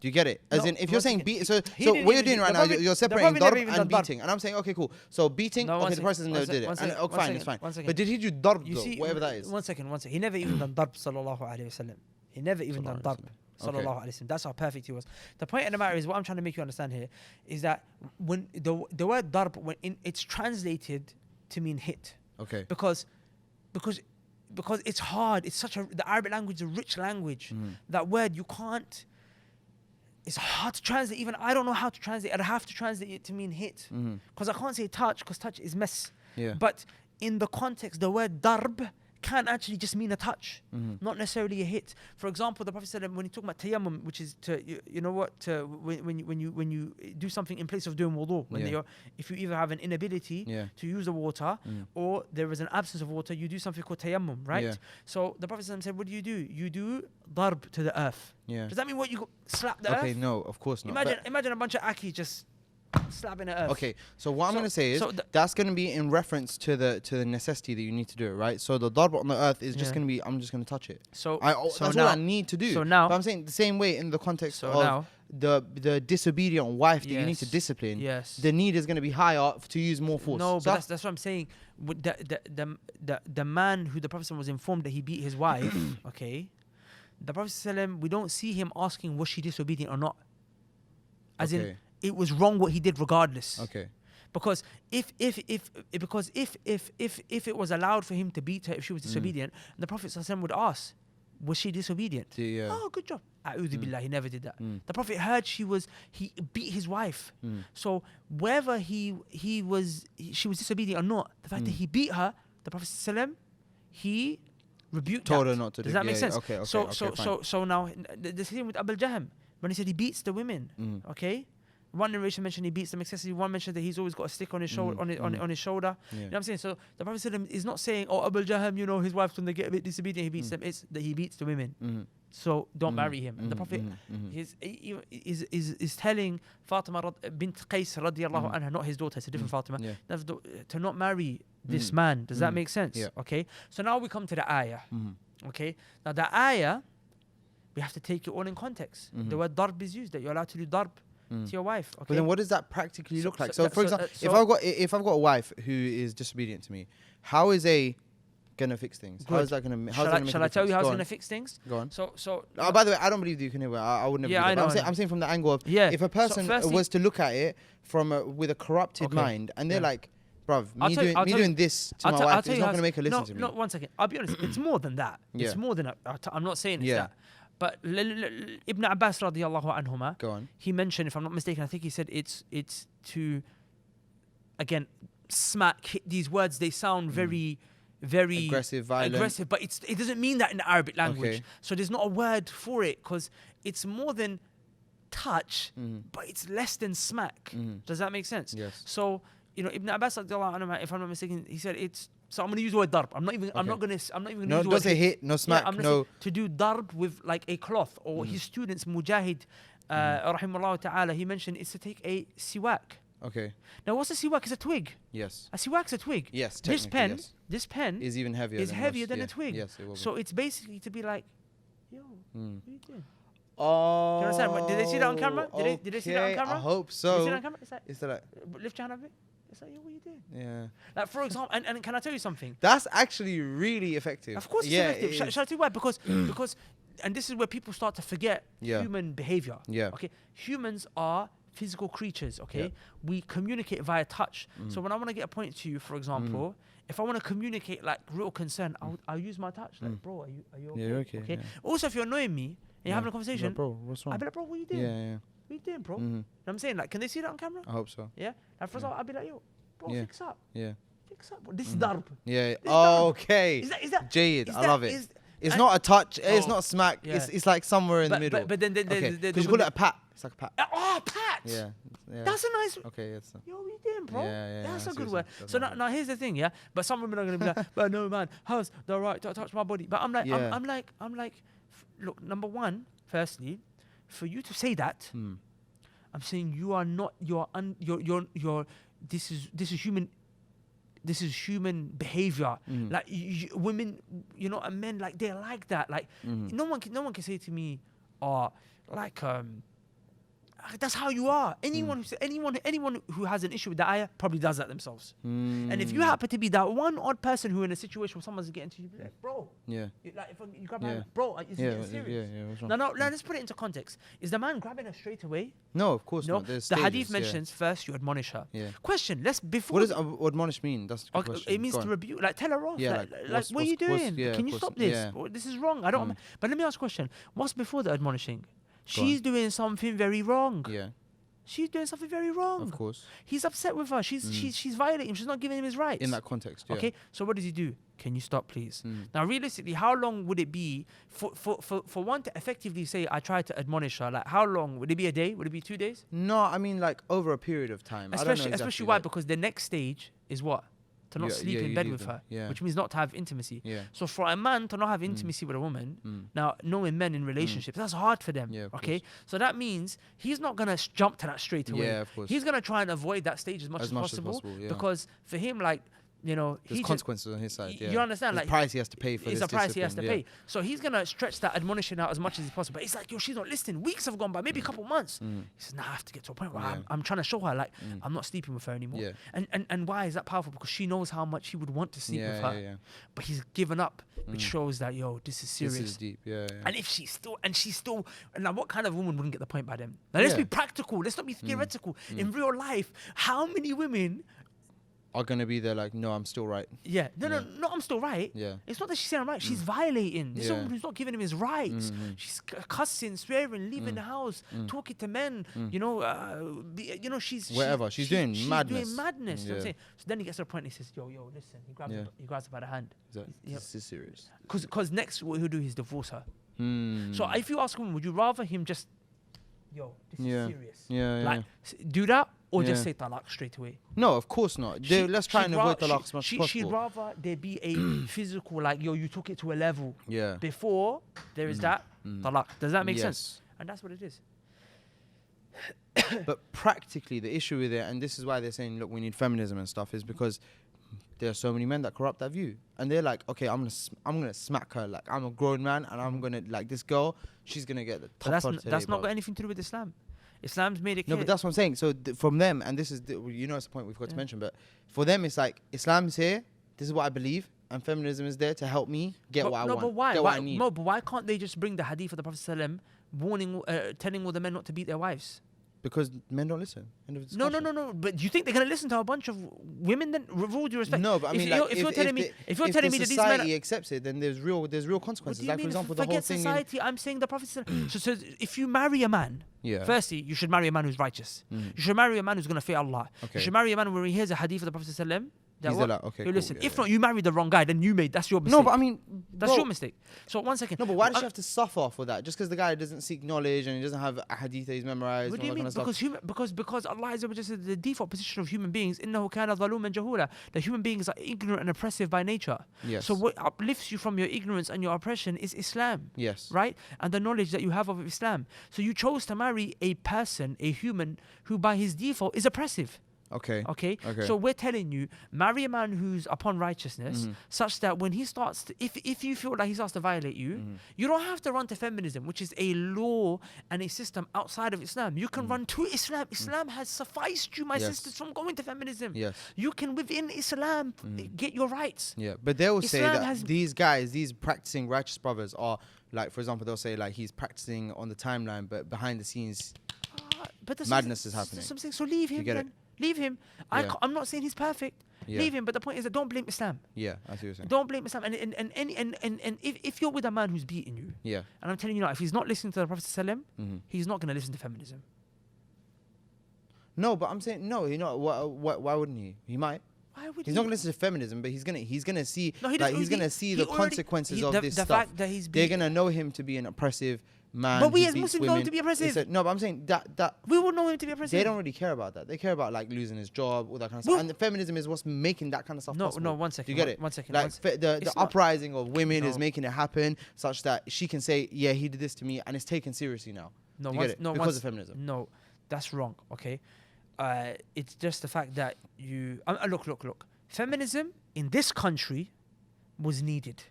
Do you get it? As No, in, if you're once saying again, beat, so he so didn't what you're even doing do- right the now, Prophet- you're the separating Prophet never darb even and done darb. beating, and I'm saying, okay, cool. So beating, No, one okay, the second, Prophet one never second, did it. one And, second, one fine, second, it's fine. one second. But did he do darb You though? see, Whatever that is. One second. He never even done darb, sallallahu alaihi wasallam. He never even done darb, Okay. sallallahu alaihi wasallam. That's how perfect he was. The point of the matter is, what I'm trying to make you understand here is that when the word darb, it's translated to mean hit, Okay. because it's hard. It's the Arabic language is a rich language. That word you can't. It's hard to translate. Even I don't know how to translate. I'd have to translate it to mean hit, because I can't say touch, because touch is mess. Yeah. But in the context, the word darb can actually just mean a touch, not necessarily a hit. For example, the Prophet said when he talked about tayammum, which is when you do something in place of doing wudu, if you either have an inability to use the water or there is an absence of water, you do something called tayammum, right? Yeah. So the Prophet said, what do? You do darb to the earth. Yeah. Does that mean what you slap the earth? Okay, no, of course not. Imagine a bunch of aki just slapping the earth. Okay, so what I'm going to say is that's going to be in reference to the necessity that you need to do it, right? So the darb on the earth is just going to be, I'm just going to touch it. That's all I need to do. So now, but I'm saying the same way in the context of the disobedient wife that you need to discipline. Yes. The need is going to be higher to use more force. No, but that's what I'm saying. The man who the Prophet was informed that he beat his wife, okay, the Prophet, we don't see him asking was she disobedient or not. As in, it was wrong what he did regardless. Okay. Because if it was allowed for him to beat her if she was disobedient, the Prophet would ask, was she disobedient? Yeah. Oh, good job. A'udhu billah, he never did that. The Prophet heard he beat his wife. So whether she was disobedient or not, the fact that he beat her, the Prophet he rebuked told that. her not to. Does that make sense? Okay. So now the same with Abu Jahm, when he said he beats the women. Okay. One narration mentioned he beats them excessively. One mentioned that he's always got a stick on his shoulder. On his shoulder. Yeah. You know what I'm saying? So the Prophet is not saying, "Oh, Abu Jahm, his wife when they get a bit disobedient, he beats them." It's that he beats the women. So don't marry him. And the Prophet is telling Fatima bint Qais radiyallahu anha, not his daughter, it's a different Fatima, to not marry this man. Does that make sense? Yeah. Okay. So now we come to the ayah. Okay. Now the ayah, we have to take it all in context. The word darb is used, that you're allowed to do darb to your wife. Okay. But then what does that practically look like? So for example, if I've got a wife who is disobedient to me, how is gonna fix things? How is that gonna? Shall I tell you how it's gonna fix things? Go on. So. By the way, I don't believe that you can hear. I would never. Yeah, do that. I know. I'm saying from the angle of if a person was to look at it from with a corrupted mind, and they're like, bruv, me doing this to my wife is not gonna make her listen to me. No, 1 second. I'll be honest. It's more than that. It's more than that. I'm not saying it's that. But Ibn Abbas radiyallahu anhuma, go on. He mentioned, if I'm not mistaken, I think he said it's to, again, smack. These words, they sound very aggressive, violent. But it doesn't mean that in the Arabic language. Okay. So there's not a word for it, because it's more than touch, but it's less than smack. Does that make sense? Yes. So Ibn Abbas radiyallahu anhuma, if I'm not mistaken, he said it's. So I'm gonna use the word darb. I'm not even gonna use the word. No, don't say hit, no smack, no. To do darb with like a cloth, or his students, Mujahid, rahimahullah ta'ala, he mentioned it's to take a siwak. Okay. Now what's a siwak? It's a twig. Yes. A siwak's a twig. Yes. This pen is even heavier. Than a twig. Yes, it will be. So it's basically to be like, yo, what are you doing? Oh. Do you understand? Did they see that on camera? Did they see that on camera? I hope so. Did they see that on camera? Is that like, lift your hand up a bit. It's like, yo, what are you doing? Yeah. Like, for example, and can I tell you something? That's actually really effective. Of course it's effective. Shall I tell you why? Because, and this is where people start to forget human behavior. Yeah. Okay. Humans are physical creatures, okay? Yeah. We communicate via touch. So when I want to get a point to you, for example, if I want to communicate like real concern, I'll use my touch. Like, bro, are you okay? Yeah, you're okay. Okay. Yeah. Also, if you're annoying me and you're having a conversation, like, bro, what's wrong? I'll be like, bro, what are you doing? Yeah. What are you doing, bro? You know what I'm saying? Like, can they see that on camera? I hope so. Yeah? Like, for example, I'll be like, yo, bro, fix up. Yeah. Fix up. This is darb. Yeah. darb. Okay. Is that Jade, I love it. It's and- not a touch. It's Oh, not a smack. yeah. It's like somewhere in the middle. But then Because you call it a pat. It's like a pat. Oh, pat. Yeah. That's a nice. Okay. Yes. Yo, what you doing, bro? Yeah, That's a good seriously, word. that's So not now here's the thing, yeah. But some women are gonna be like, but no, man, how's the right to touch my body? But I'm like, Yeah. I'm like, look, number one, firstly, for you to say that, I'm saying you are not. You're. This is human. This is human behavior. Like women, and men, like they're like that. Like no one can say to me, That's how you are. Anyone who has an issue with the ayah probably does that themselves. And if you happen to be that one odd person who in a situation where someone's getting to you, be like, bro, like if you grab my hand, bro, is it serious? What's wrong? Now let's put it into context. Is the man grabbing her straight away? No, of course No. not. There's The stages, hadith mentions first you admonish her. Yeah. Question. Before. What does admonish mean? That's the question. It means Go to on. rebuke, like tell her off. Yeah, like what are you doing? Can you of stop course, this? yeah. Oh, this is wrong. I don't. But let me ask a question. What's before the admonishing? She's doing something very wrong. Yeah, She's doing something very wrong. of course. He's upset with her. She's violating him. She's not giving him his rights. In that context, yeah. Okay, so what does he do? Can you stop, please? Now, realistically, how long would it be for one to effectively say, I tried to admonish her? Like, how long? Would it be a day? Would it be 2 days? No, I mean like over a period of time. I don't know Especially exactly, why? like- Because the next stage is what? To not sleep in you bed leave with them. her, Yeah. which means not to have intimacy. Yeah. So for a man to not have intimacy with a woman, now knowing men in relationships, that's hard for them. Yeah, of okay, course. so that means he's not gonna jump to that straight away. Yeah, of course. He's gonna try and avoid that stage as much as possible, yeah. because for him, like, you know, There's consequences on his side. Yeah. you understand? There's Like, price he has to pay for it's this a price he has to discipline, pay. So he's gonna stretch that admonition out as much as possible. But it's like, yo, she's not listening. Weeks have gone by, maybe a couple months. He says, nah, I have to get to a point where I'm trying to show her, like, I'm not sleeping with her anymore. Yeah. And why is that powerful? Because she knows how much he would want to sleep with her, Yeah. but he's given up, which shows that, yo, this is serious. This is deep. Yeah. And if she's still, and like, what kind of woman wouldn't get the point by then? Now, let's be practical. Let's not be theoretical. In real life, how many women are gonna be there like, no, I'm still right. No, I'm still right. Yeah. It's not that she's saying I'm right. She's violating. This is Yeah. someone who's not giving him his rights. She's cussing, swearing, leaving the house, talking to men. You know, she's Whatever. She's doing madness. Doing madness. You know what I'm Yeah. saying? So then he gets to a point and he says, yo, listen. He grabs her by the hand. This is serious. Because next what he'll do is divorce her. Mm. So if you ask him, would you rather him just, this is serious. Yeah. Like, do that or just Yeah. say talaq straight away? No, of course not. Let's try and avoid talaq as much as She'd possible. rather there be a physical, like, yo, you took it to a level. Yeah. Before there is that talaq. Does that make sense? Yes. And that's what it is. But practically, the issue with it, and this is why they're saying, look, we need feminism and stuff, is because there are so many men that corrupt that view, and they're like, okay, I'm gonna smack her. Like, I'm a grown man, and I'm gonna, like, this girl, she's gonna get the top. But that's not got anything to do with Islam. Islam's made it clear. No, but that's what I'm saying. So from them, and this is, it's the point we've got to mention, but for them, it's like, Islam's here, this is what I believe, and feminism is there to help me get what I want. But why? Get what I need. No, but why can't they just bring the hadith of the Prophet ﷺ warning, telling all the men not to beat their wives? Because men don't listen. End of No. discussion. But do you think they're gonna listen to a bunch of women? Then, with all due respect. No, but I mean, if you're telling me that these men, society accepts it, then there's real consequences. Like, for example, the whole forget thing. society. I'm saying the Prophet. So if you marry a man, firstly, you should marry a man who's righteous. You should marry a man who's gonna fear Allah. Okay. You should marry a man where he hears a hadith of the Prophet ﷺ. He's like, okay, you cool, listen. yeah, If not, you married the wrong guy. Then that's your mistake. No, but I mean, that's your mistake. So 1 second. No, but why does she have to suffer for that? Just because the guy doesn't seek knowledge and he doesn't have a hadith that he's memorized. What do and you all that mean? kind of stuff. Because Allah Azza wa Jalla said the default position of human beings, إِنَّهُ كَانَ ظَلُومًا جَهُولًا, that human beings are ignorant and oppressive by nature. Yes. So what uplifts you from your ignorance and your oppression is Islam. Yes. Right? And the knowledge that you have of Islam. So you chose to marry a person, a human, who by his default is oppressive. Okay. So we're telling you, marry a man who's upon righteousness, such that when he starts to, if you feel like he starts to violate you, you don't have to run to feminism, which is a law and a system outside of Islam. You can run to Islam. Islam has sufficed you, my sisters, from going to feminism. Yes. You can, within Islam, get your rights. Yeah, but they will say Islam that has- these guys, these practicing righteous brothers, are like, for example, they'll say like he's practicing on the timeline, but behind the scenes, But that's madness is happening. That's something. So leave him. get Then. it? Leave him. Yeah. I'm not saying he's perfect. Yeah. Leave him. But the point is that don't blame Islam. Yeah, I see what you're saying. Don't blame Islam. And if you're with a man who's beating you, Yeah. and I'm telling you now, if he's not listening to the Prophet ﷺ, he's not going to listen to feminism. No, but I'm saying no. You know, why wouldn't he? He might. Why would He's he? not going to listen to feminism, but he's gonna see. No, he like, doesn't- he's gonna he- see he the already- consequences he- of the- this the stuff. fact that he's They're beat- gonna know him to be an oppressive man. But we who as beats Muslims know him women. to be oppressive. It's no, but I'm saying that We will know him to be oppressive. they don't really care about that. They care about like losing his job, all that kind of Well- stuff. And the feminism is what's making that kind of stuff possible. No, 1 second. Do you get it? 1 second. Like the It's not- uprising of women is No. making it happen such that she can say, yeah, he did this to me, and it's taken seriously now. No, Do you once- get it? no, Because once- of feminism. No, that's wrong. Okay, it's just the fact that you look. Feminism in this country was needed.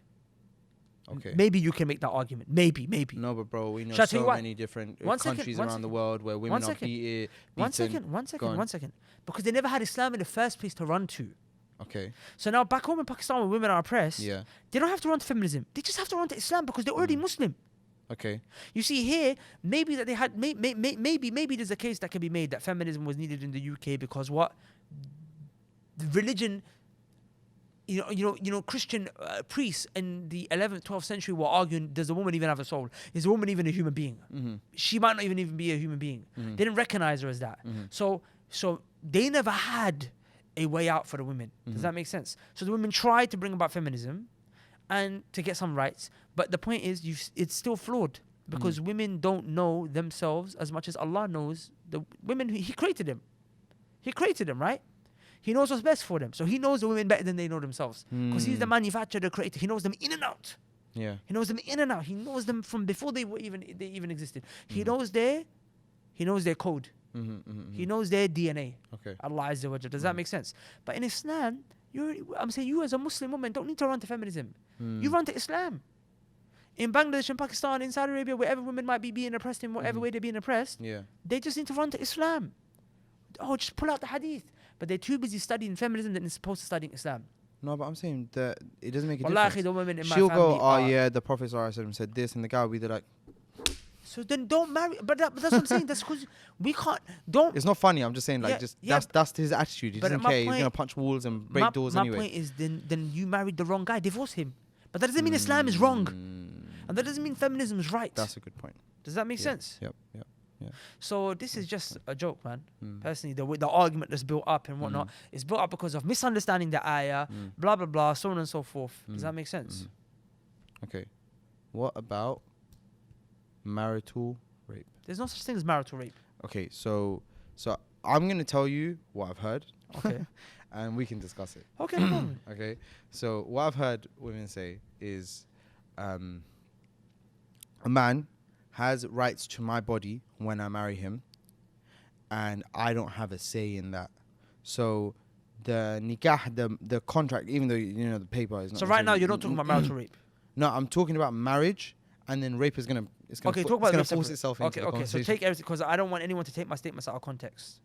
Okay. Maybe you can make that argument. Maybe. No, but bro, we know Shall I tell you so what? many different One second, countries one around the second. world where women One are second. beaten. One second. Because they never had Islam in the first place to run to. Okay. So now back home in Pakistan when women are oppressed, Yeah. they don't have to run to feminism. They just have to run to Islam because they're already Muslim. Okay. You see here, maybe that they had, maybe there's a case that can be made that feminism was needed in the UK because what? The religion, Christian priests in the 11th, 12th century were arguing, does a woman even have a soul? Is a woman even a human being? Mm-hmm. She might not even be a human being. Mm-hmm. They didn't recognize her as that. Mm-hmm. So they never had a way out for the women. Does that make sense? So the women tried to bring about feminism and to get some rights. But the point is, it's still flawed because women don't know themselves as much as Allah knows the women. He created them. He created them, right? He knows what's best for them. So he knows the women better than they know themselves. Because he's the manufacturer, the creator. He knows them in and out. Yeah. He knows them in and out. He knows them from before they even existed. He knows their code. He knows their DNA. Okay. Allah Azza wa Jalla. Does that make sense? But in Islam, I'm saying you as a Muslim woman don't need to run to feminism. You run to Islam. In Bangladesh, in Pakistan, in Saudi Arabia, wherever women might be being oppressed in whatever way they're being oppressed, they just need to run to Islam. Oh, just pull out the hadith. But they're too busy studying feminism than they're supposed to studying Islam. No, but I'm saying that it doesn't make a Wallahi, difference. the women in my She'll family go, are- yeah, the Prophet ﷺ said this, and the guy will be there like, So then don't marry. But that's what I'm saying. That's because we can't. Don't. it's not funny. I'm just saying, like, that's his attitude. He but doesn't my care. He's point- gonna punch walls and break doors my anyway. point is, then you married the wrong guy. Divorce him. But that doesn't mean Islam is wrong, and that doesn't mean feminism is right. That's a good point. Does that make sense? Yep. So this is just a joke, man. Personally, the argument that's built up and whatnot is built up because of misunderstanding the ayah, blah blah blah, so on and so forth. Does that make sense? Okay. What about marital rape? There's no such thing as marital rape. Okay, so I'm gonna tell you what I've heard. Okay. And we can discuss it. Okay, no problem. Okay. So what I've heard women say is, a man has rights to my body when I marry him, and I don't have a say in that. So the nikah, the contract, even though the paper is not. So right now you're not talking about marital rape. No, I'm talking about marriage, and then rape is gonna. It's gonna. Okay, talk about it's gonna rape force separate. itself into Okay, the okay. So conversation. take everything because I don't want anyone to take my statements out of context.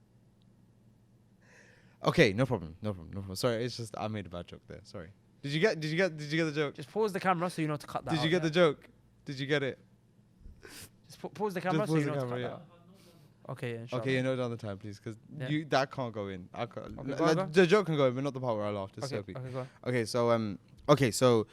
Okay, no problem. Sorry, it's just I made a bad joke there. Sorry. Did you get the joke? Just pause the camera so you know to cut that. Did you get the joke? Did you get it? Just pause the camera Just so you pause know the to cut camera, that. Out. Okay, yeah, inshallah. Okay, you note down the time, please, because Yeah. that can't go in. I can't, Okay, go on, go on. the joke can go in, but not the part where I laughed. It's Okay, so quick. okay, go on. Okay, so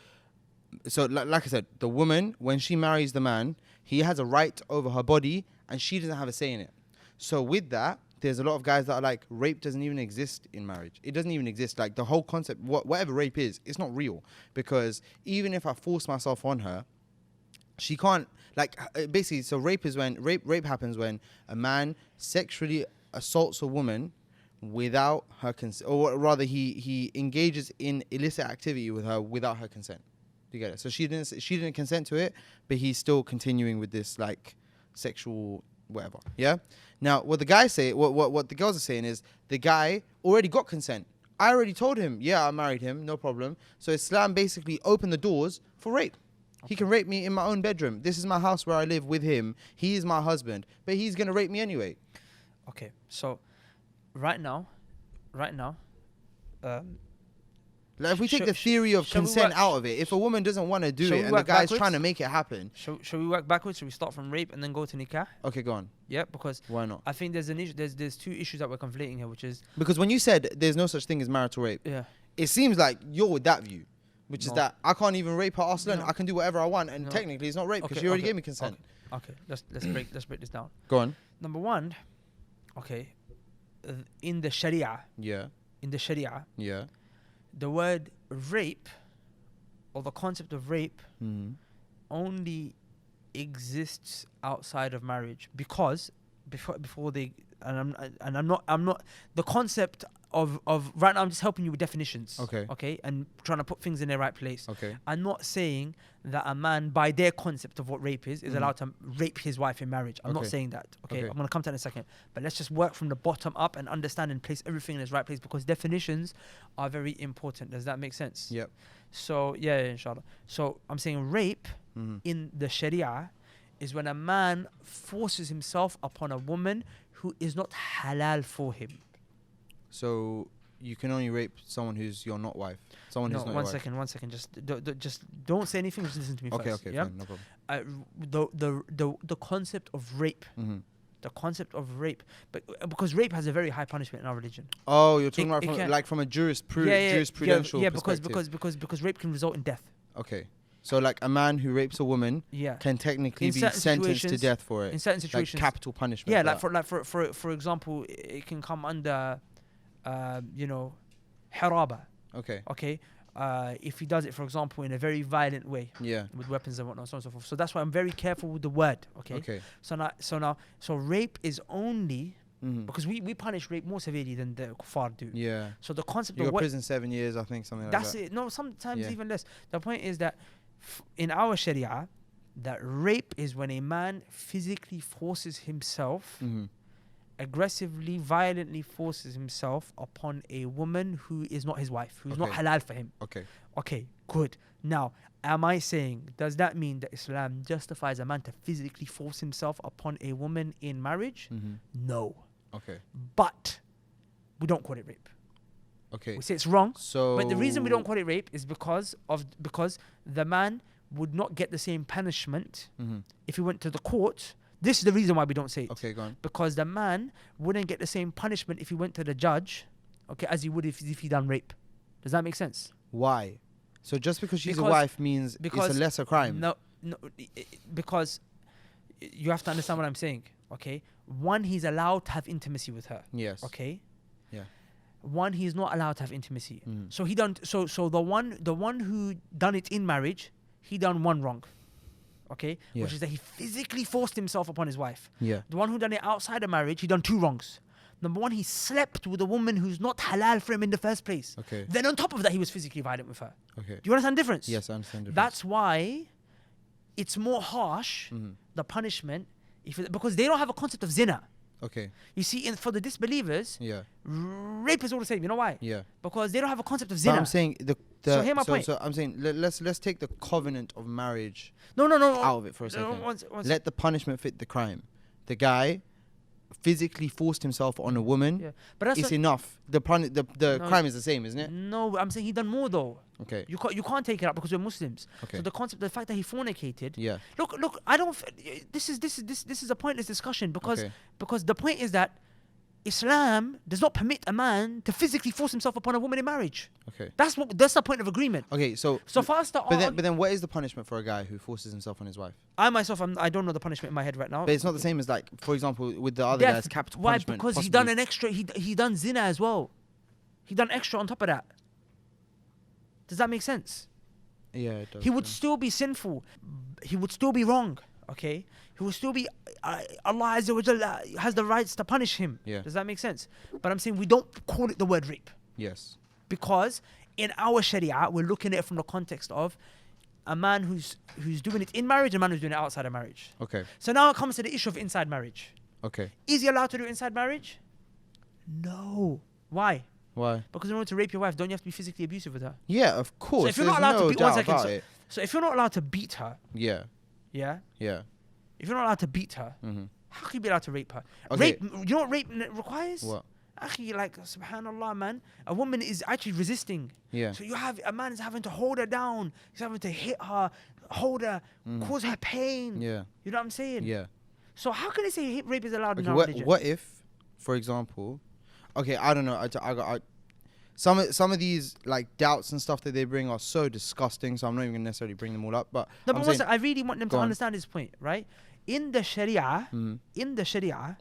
like I said, the woman, when she marries the man, he has a right over her body, and she doesn't have a say in it. So with that, there's a lot of guys that are like, rape doesn't even exist in marriage. It doesn't even exist. Like the whole concept, whatever rape is, it's not real, because even if I force myself on her, she can't, like, basically. So rape is when rape happens when a man sexually assaults a woman without her consent, or rather he engages in illicit activity with her without her consent. Do you get it? So she didn't consent to it, but he's still continuing with this like sexual whatever. Yeah. Now what the guys say, what the girls are saying is, the guy already got consent. I already told him, yeah, I married him, no problem. So Islam basically opened the doors for rape. Okay. He can rape me in my own bedroom. This is my house where I live with him. He is my husband, but he's gonna rape me anyway. Okay, so right now, Like if we take the theory of consent out of it, if a woman doesn't want to do it and the guy's trying to make it happen. Shall we work backwards? Shall we start from rape and then go to nikah? Okay, go on. Yeah, because Why not? I think there's an issue. There's two issues that we're conflating here, which is Because when you said there's no such thing as marital rape, it seems like you're with that view, which is that I can't even rape her Aslan. I can do whatever I want, and technically it's not rape because she already gave me consent. Okay, let's break this down. Go on. Number one, okay, in the Sharia. Yeah. In the Sharia. Yeah. The word rape, or the concept of rape, only exists outside of marriage, because before they, I'm not the concept right now I'm just helping you with definitions. Okay. Okay, and trying to put things in their right place. Okay. I'm not saying that a man, by their concept of what rape is allowed to rape his wife in marriage. I'm not Okay. saying that. Okay? Okay. I'm gonna come to that in a second. But let's just work from the bottom up and understand and place everything in its right place, because definitions are very important. Does that make sense? Yep. So yeah, inshallah. So I'm saying rape in the Sharia is when a man forces himself upon a woman who is not halal for him. So you can only rape someone who's your not wife. Someone No, who's not one your wife. second. Just don't say anything. Just listen to me Okay. first. Okay. Yeah. Fine, no problem. The concept of rape, Mm-hmm. the concept of rape, but because rape has a very high punishment in our religion. Oh, you're talking It about can- from a jurisprudential perspective. because rape can result in death. Okay. So like a man who rapes a woman Yeah. can technically In be certain sentenced to situations- death for it. In certain Like situations. capital punishment. Yeah, for like that. for example, it can come under, haraba. Okay. Okay. If he does it, for example, in a very violent way Yeah. with weapons and whatnot, so on and so forth. So that's why I'm very careful with the word. Okay. Okay. So rape is only Mm-hmm. because we punish rape more severely than the kuffar do. Yeah. So the concept You of got what prison 7 years, I think, something like that's that. it. No, sometimes Yeah. even less. The point is that in our Sharia, that rape is when a man physically forces himself, Mm-hmm. aggressively, violently forces himself upon a woman who is not his wife, who's not Okay. halal for him. Okay. Okay, good. Now, am I saying, does that mean that Islam justifies a man to physically force himself upon a woman in marriage? Mm-hmm. No. Okay. But we don't call it rape. Okay. We say it's wrong. So. But the reason we don't call it rape is because the man would not get the same punishment Mm-hmm. if he went to the court. This is the reason why we don't say it. Okay, go on. Because the man wouldn't get the same punishment if he went to the judge, okay, as he would if he done rape. Does that make sense? Why? So just because she's a Because- wife means it's a lesser crime. No, because you have to understand what I'm saying. Okay, one, he's allowed to have intimacy with her. Yes. Okay. Yeah. One, he's not allowed to have intimacy. Mm. So he done. So the one who done it in marriage, he done one wrong. Okay, Yeah. which is that he physically forced himself upon his wife. Yeah. The one who done it outside of marriage, he done two wrongs. Number one, he slept with a woman who's not halal for him in the first place. Okay. Then on top of that, he was physically violent with her. Okay. Do you understand the difference? Yes, I understand. The difference. That's why it's more harsh, Mhm. the punishment, because they don't have a concept of zina. Okay. You see, for the disbelievers, Yeah. rape is all the same. You know why? Yeah. Because they don't have a concept of But zina. I'm saying So hear my point. So I'm saying let's take the covenant of marriage No. out of it for a second. Once, Let the punishment fit the crime. The guy physically forced himself on a woman. yeah. But that's It's enough. The No, crime is the same, isn't it? no. I'm saying he done more though. Okay. You can't take it out because we're Muslims. Okay. So the concept, the fact that he fornicated. Yeah. Look. I don't. This is a pointless discussion because Okay. the point is that Islam does not permit a man to physically force himself upon a woman in marriage. Okay. That's the point of agreement. Okay. So For us to but then what is the punishment for a guy who forces himself on his wife? I myself, I don't know the punishment in my head right now. But it's not the same as like, for example, with the other guys, capital Why? punishment. Because he possibly. done an extra. He done zina as well. He done extra on top of that. Does that make sense? Yeah, it does. He would yeah. still be sinful. He would still be wrong. Okay. He would still be. Allah Azza wa Jalla has the rights to punish him. Yeah. Does that make sense? But I'm saying we don't call it the word rape Yes. because in our Sharia we're looking at it from the context of a man who's doing it in marriage and a man who's doing it outside of marriage. Okay. So now it comes to the issue of inside marriage. Okay. Is he allowed to do it inside marriage? No. Why? Why? Because in order to rape your wife, don't you have to be physically abusive with her? Yeah, of course. So if you're not allowed to beat, one second. About it. So if you're not allowed to beat her, Yeah. yeah. Yeah. If you're not allowed to beat her, Mm-hmm. how can you be allowed to rape her? Okay. Rape. You know what rape requires? What? Akhi, like subhanallah, man. A woman is actually resisting. Yeah. So a man is having to hold her down. He's having to hit her, hold her, cause her pain. Yeah. You know what I'm saying? Yeah. So how can they say rape is allowed in Okay, our religion? what if, for example, okay, I don't know. Some of these like doubts and stuff that they bring are so disgusting. So I'm not even gonna necessarily bring them all up. But No, I'm but saying, I really want them to Go on. understand this point, right? In the Sharia,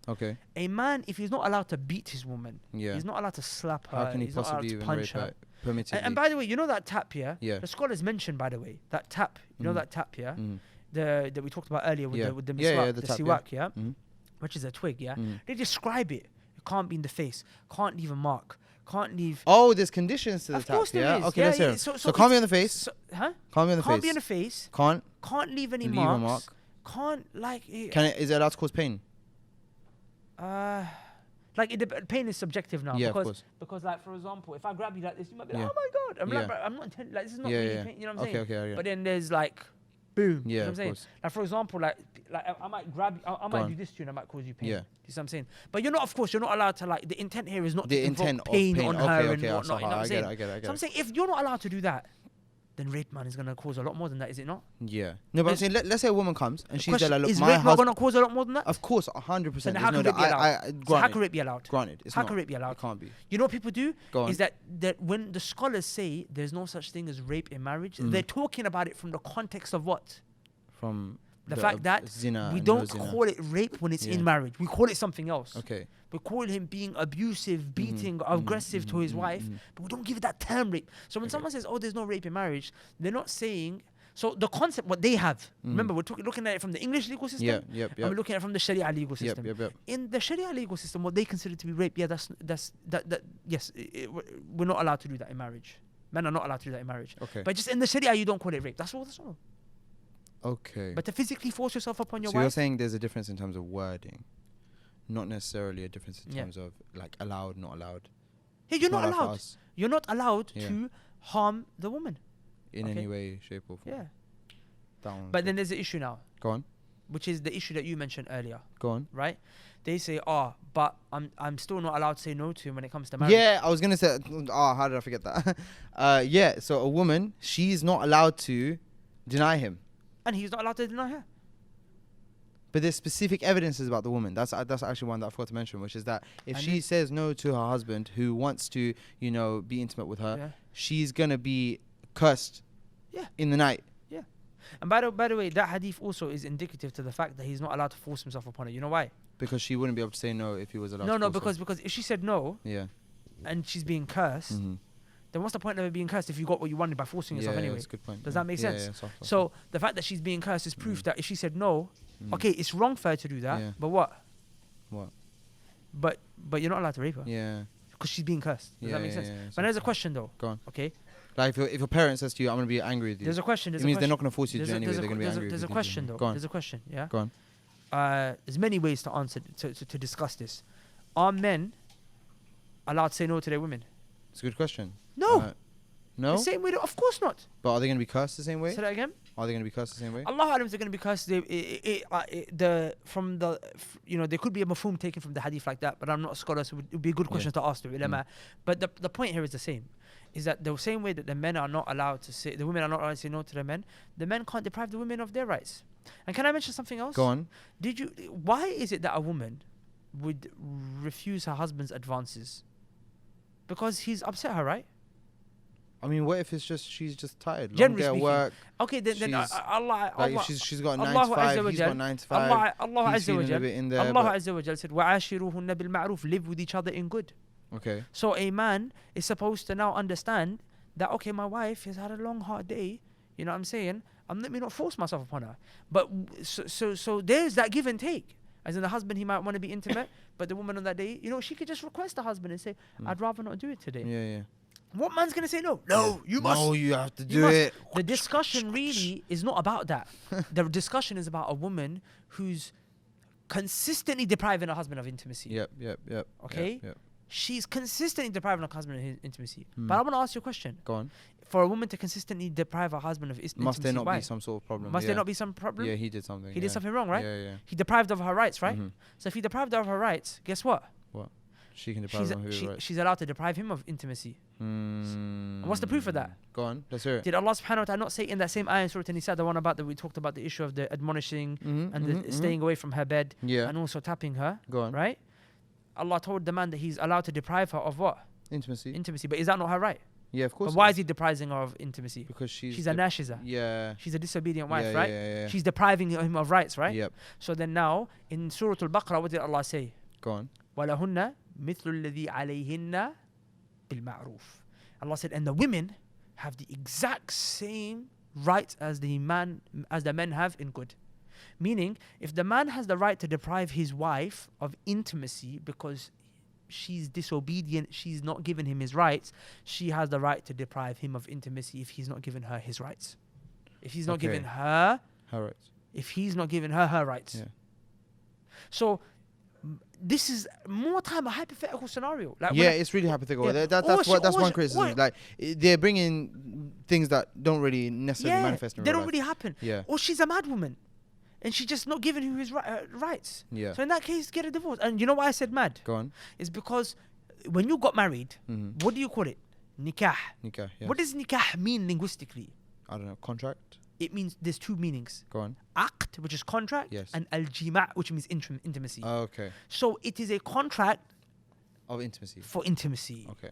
okay, a man, if he's not allowed to beat his woman, yeah. he's not allowed to slap her, How can he he's not allowed possibly to even punch rape her. her permittively? And by the way, you know that tap here? Yeah. The scholars mentioned, by the way, that tap. You know that tap here? Mhm. That we talked about earlier with Yeah. the Yeah, miswak, yeah, the the tap, siwak, Mhm. which is a twig, yeah? Mhm. They describe it. It can't be in the face, can't leave a mark, can't leave. Oh, there's conditions to the Of course tax, there yeah? is. Okay, Yeah, let's hear yeah, it. so So can't be it's- on the face. So, huh? Can't be on the Can't face. be on the face. Can't Can't leave any leave a mark. marks. Can't like. Is it allowed to cause pain? Like pain is subjective now. Yeah, of because, course. Because like for example, if I grab you like this, you might be like, Yeah. oh my god. I'm like, Yeah. bro, I'm not intending. Like this is not Yeah, really yeah. pain. You know what I'm Okay, saying? okay, okay. But then there's like, boom. Yeah, you know what I'm of saying? course. Like for example, like I might grab you. I might on. do this to you and I might cause you pain. Yeah. You see what I'm saying? But you're not. Of course, you're not allowed to like. The intent here is not The to invoke intent of pain pain. on Okay, her okay, and whatnot. You know what I'm I get saying? it, I get it. So I'm saying if you're not allowed to do that, then rape, man, is gonna cause a lot more than that, is it not? Yeah. No, but I'm saying, let's say a woman comes and she's there Question, like, look, is my rape not husband. gonna cause a lot more than that? Of course, 100%. Then There's how no can rape be doubt. allowed? So how can rape be allowed? Granted, it's How not. can rape be allowed? It can't be. You know what people do Go on. is that when the scholars say there's no such thing as rape in marriage, Mm. they're talking about it from the context of what? From The fact that zina we and don't no zina. call it rape when it's Yeah. in marriage. We call it something else. Okay. We call him being abusive, beating, Mhm, aggressive to his mhm, wife, mhm. but we don't give it that term rape. So when Okay. someone says, "Oh, there's no rape in marriage," they're not saying. So the concept, what they have. Remember, we're looking at it from the English legal system. Yeah, yep, And we're yep. looking at it from the Sharia legal Yep, system. yep, yep. In the Sharia legal system, what they consider to be rape, yeah, yes, we're not allowed to do that in marriage. Men are not allowed to do that in marriage. Okay. But just in the Sharia, you don't call it rape. That's all. That's all. Okay. But to physically force yourself upon your So you're wife. saying there's a difference in terms of wording, not necessarily a difference in Yeah. terms of like allowed, not allowed. Hey, you're It's not allowed for allowed. us You're not allowed Yeah. to harm the woman. in Okay. any way, shape, or form. Yeah. That one's But good. then there's the issue now, Go on. which is the issue that you mentioned earlier, Go on. right? They say, "Oh, but I'm still not allowed to say no to him when it comes to marriage." Yeah, I was gonna say. Oh, how did I forget that? Yeah. So a woman, she's not allowed to deny him. And he's not allowed to deny her. But there's specific evidences about the woman. That's actually one that I forgot to mention, which is that if And she says no to her husband who wants to, be intimate with her, Yeah. she's gonna be cursed. Yeah. In the night. And by the way, that hadith also is indicative to the fact that he's not allowed to force himself upon her. You know why? Because she wouldn't be able to say no if he was allowed. No, to force her. because if she said no Yeah. and she's being cursed, Mhm. then what's the point of her being cursed if you got what you wanted by forcing yourself Yeah, anyway? that's a good point. Does Yeah. that make Yeah, sense? yeah, soft. So the fact that she's being cursed is proof that if she said no, Mm. okay, it's wrong for her to do that. Yeah. But what? What? But you're not allowed to rape her Yeah. because she's being cursed. Does Yeah, that make yeah, sense? yeah, But there's a question though. Go on. Okay. Like if your parent says to you, "I'm gonna be angry with you," There's a question. it means they're not gonna force you to there's do a- anyway. there's a They're gonna be there's a- angry. There's a with you. question though. Go on. There's a question. Yeah. Go on. There's many ways to answer to discuss this. Are men allowed to say no to their women? It's a good question. No. No. The same way. Of course not. But are they gonna be cursed the same way? Say that again. Are they gonna be cursed the same way? Allah Alam, they're going to be cursed. There could be a mafhum taken from the hadith like that, but I'm not a scholar, so it would be a good question to ask the ulama. But the point here is the same, is that the same way that the men are not allowed to say, the women are not allowed to say no to the men can't deprive the women of their rights. And can I mention something else? Go on. Why is it that a woman would refuse her husband's advances? Because he's upset her, right? I mean, what if she's just tired? Long Generally day at speaking. work. Okay, then She's- Allah, Like if she's got a 9 Allah to 5, Azza wa he's Jal- got 9 to 5. Allah he's Azza wa feeling a Jal, bit in there. Allah but- Azza wa Jal said, وَعَاشِرُوهُنَّ بِالْمَعْرُوفِ, live with each other in good. Okay. So a man is supposed to now understand that, okay, my wife has had a long, hard day. You know what I'm saying? Let me not force myself upon her. But so there's that give and take. As in the husband, he might want to be intimate, but the woman on that day, she could just request the husband and say, I'd rather not do it today. Yeah. What man's going to say no? No, you must. No, you have to You do must. it. The discussion really is not about that. The discussion is about a woman who's consistently depriving her husband of intimacy. Yep. Okay? Yep. She's consistently depriving her husband of his intimacy. Hmm. But I want to ask you a question. Go on. For a woman to consistently deprive her husband of intimacy, Must there not why? be some sort of problem? Must there Yeah. not be some problem? Yeah, he did something. He did something wrong, right? Yeah. He deprived of her rights, right? Mhm. So if he deprived her of her rights, guess what? She can deprive him of his rights. She's allowed to deprive him of intimacy. And what's the proof of that? Go on. Let's hear it. Did Allah subhanahu wa ta'ala not say in that same ayah in Surah An-Nisa, the one about that we talked about the issue of the admonishing and the staying away from her bed Yeah. and also tapping her, Go on. right? Allah told the man that he's allowed to deprive her of what? Intimacy. Intimacy. But is that not her right? Yeah, of course. But why is he depriving her of intimacy? Because She's a nashiza. Yeah. She's a disobedient wife, Yeah, right? yeah. She's depriving him of rights, right? Yep. So then now, in Surah Al-Baqarah, what did Allah say? Go on. وَلَهُنَّ مِثْلُ الَّذِي عَلَيْهِنَّ بِالْمَعْرُوفِ. Allah said, and the women have the exact same rights as the men have in good. Meaning, if the man has the right to deprive his wife of intimacy because she's disobedient, she's not giving him his rights, she has the right to deprive him of intimacy if he's not giving her his rights. If he's not giving her rights. If he's not giving her rights. Yeah. So this is more time a hypothetical scenario. Like Yeah, it's really hypothetical. Yeah. That's one criticism. Like they're bringing things that don't really necessarily manifest in they real don't life. really happen. Yeah. Or she's a mad woman, and she's just not giving him his rights. Yeah. So in that case, get a divorce. And you know why I said mad? Go on. It's because when you got married, what do you call it? Nikah. Nikah. Yes. What does nikah mean linguistically? I don't know. Contract. It means there's two meanings. Go on. Aqd, which is contract, Yes. and al-jima', which means intimacy. Okay. So it is a contract Of intimacy. for intimacy. Okay.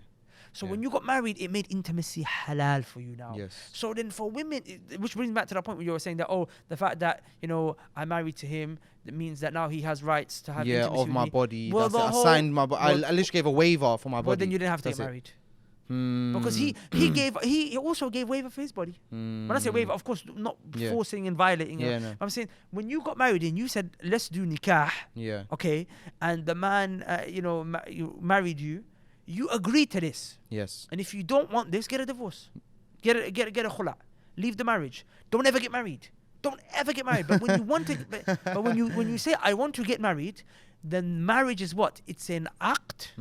So Yeah. when you got married, it made intimacy halal for you now. Yes. So then for women, which brings me back to the point where you were saying that, the fact that, I'm married to him, that means that now he has rights to have intimacy of with my me. body. Well, That's the it. I whole- signed my body. I well- literally gave a waiver for my body. Well, then you didn't have to That's get it. married. Because he also gave waiver for his body. When I say waiver, of course, not Yeah. forcing and violating. Yeah, no. I'm saying when you got married and you said, let's do nikah, Yeah. okay, and the man, married you, you agreed to this. Yes. And if you don't want this, get a divorce. Get a khula. Leave the marriage. Don't ever get married. Don't ever get married. But when you want to, but when you say I want to get married, then marriage is what? It's an act.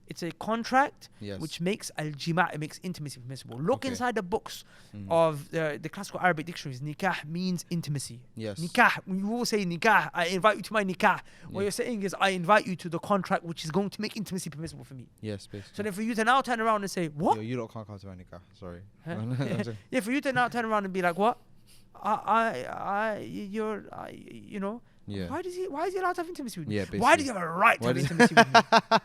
It's a contract, Yes. which makes al-jima', it makes intimacy permissible. Look Okay. inside the books of the classical Arabic dictionaries. Nikah means intimacy. Yes. Nikah, when you all say nikah, I invite you to my nikah. What Yeah. you're saying is I invite you to the contract which is going to make intimacy permissible for me. Yes, basically. So then for you to now turn around and say, what? Yo, you lot can't come to my nikah. Sorry. Yeah, for you to now turn around and be like, what? Yeah. Why is he allowed to have intimacy with me? Yeah, Why does he basically. have a right to Why have does- intimacy with me?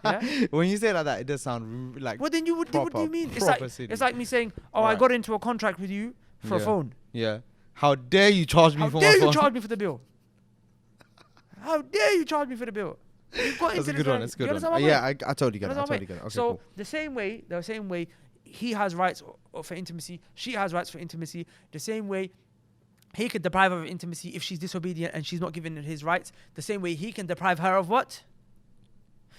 Yeah? When you say it like that, it does sound like. Well, then what do proper- you mean? proper It's silly. like me saying, I Right. got into a contract with you for a Yeah. phone. Yeah. How dare you charge me How for dare my you phone? charge me for the bill? How dare you charge me for the bill? You've got That's a into good this one. That's a you good understand one. what I Yeah, mean? I totally get it. I Understand what I totally mean? get it. Okay, So cool. the same way he has rights for intimacy, she has rights for intimacy. The same way he could deprive her of intimacy if she's disobedient and she's not giving his rights. The same way he can deprive her of what?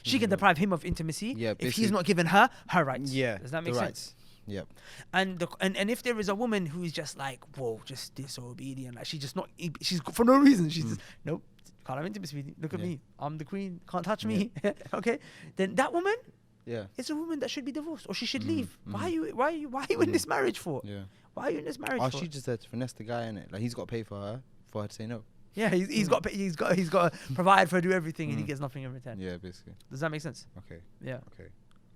She can deprive him of intimacy Yeah, if he's basically- not giving her rights. Yeah, Does that the make rights. sense? Yep. And if there is a woman who is just like, whoa, just disobedient, like she's just not, she's for no reason, she's just, nope, can't have intimacy with you. Look at Yeah. me, I'm the queen, can't touch me. Okay, then that woman Yeah. is a woman that should be divorced or she should Mhm, leave. Why mhm. are you in this marriage for? Yeah. Why are you in this marriage Oh, for? she just said to finesse the guy in it. Like he's got to pay for her to say no. Yeah, he's got to provide for her, do everything, and he Mm. gets nothing in return. Yeah, basically. Does that make sense? Okay. Yeah. Okay.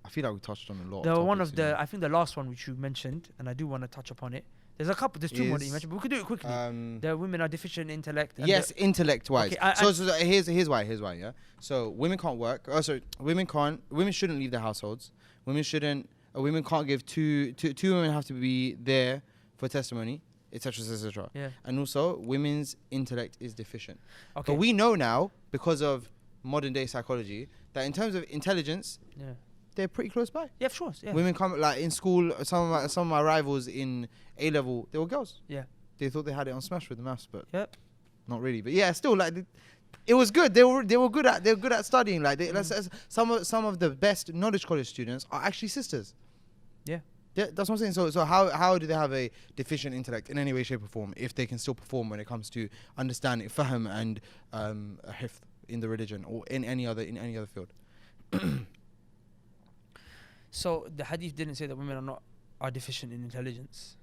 I feel like we touched on a lot. The of one topics, of the I think the last one which you mentioned, and I do want to touch upon it. There's a couple. There's two more that you Is, mentioned, but we could do it quickly. Um, The women are deficient in intellect. And yes, intellect wise. Okay, so here's why. Yeah. So women can't work. Oh, sorry. Women shouldn't leave their households. Women can't give two women have to be there for testimony, etc. etc. Yeah. And also, women's intellect is deficient. Okay. But we know now, because of modern day psychology, that in terms of intelligence, Yeah. they're pretty close by. Yeah, of course. Yeah. Women come like in school. Some of my rivals in A level, they were girls. Yeah. They thought they had it on smash with the maths, but Yep. not really. But yeah, still like it was good. They were good at studying. Like some of the best knowledge college students are actually sisters. Yeah. Yeah, that's what I'm saying. So how do they have a deficient intellect in any way, shape, or form if they can still perform when it comes to understanding fahm and hifth in the religion or in any other field? So the hadith didn't say that women are deficient in intelligence.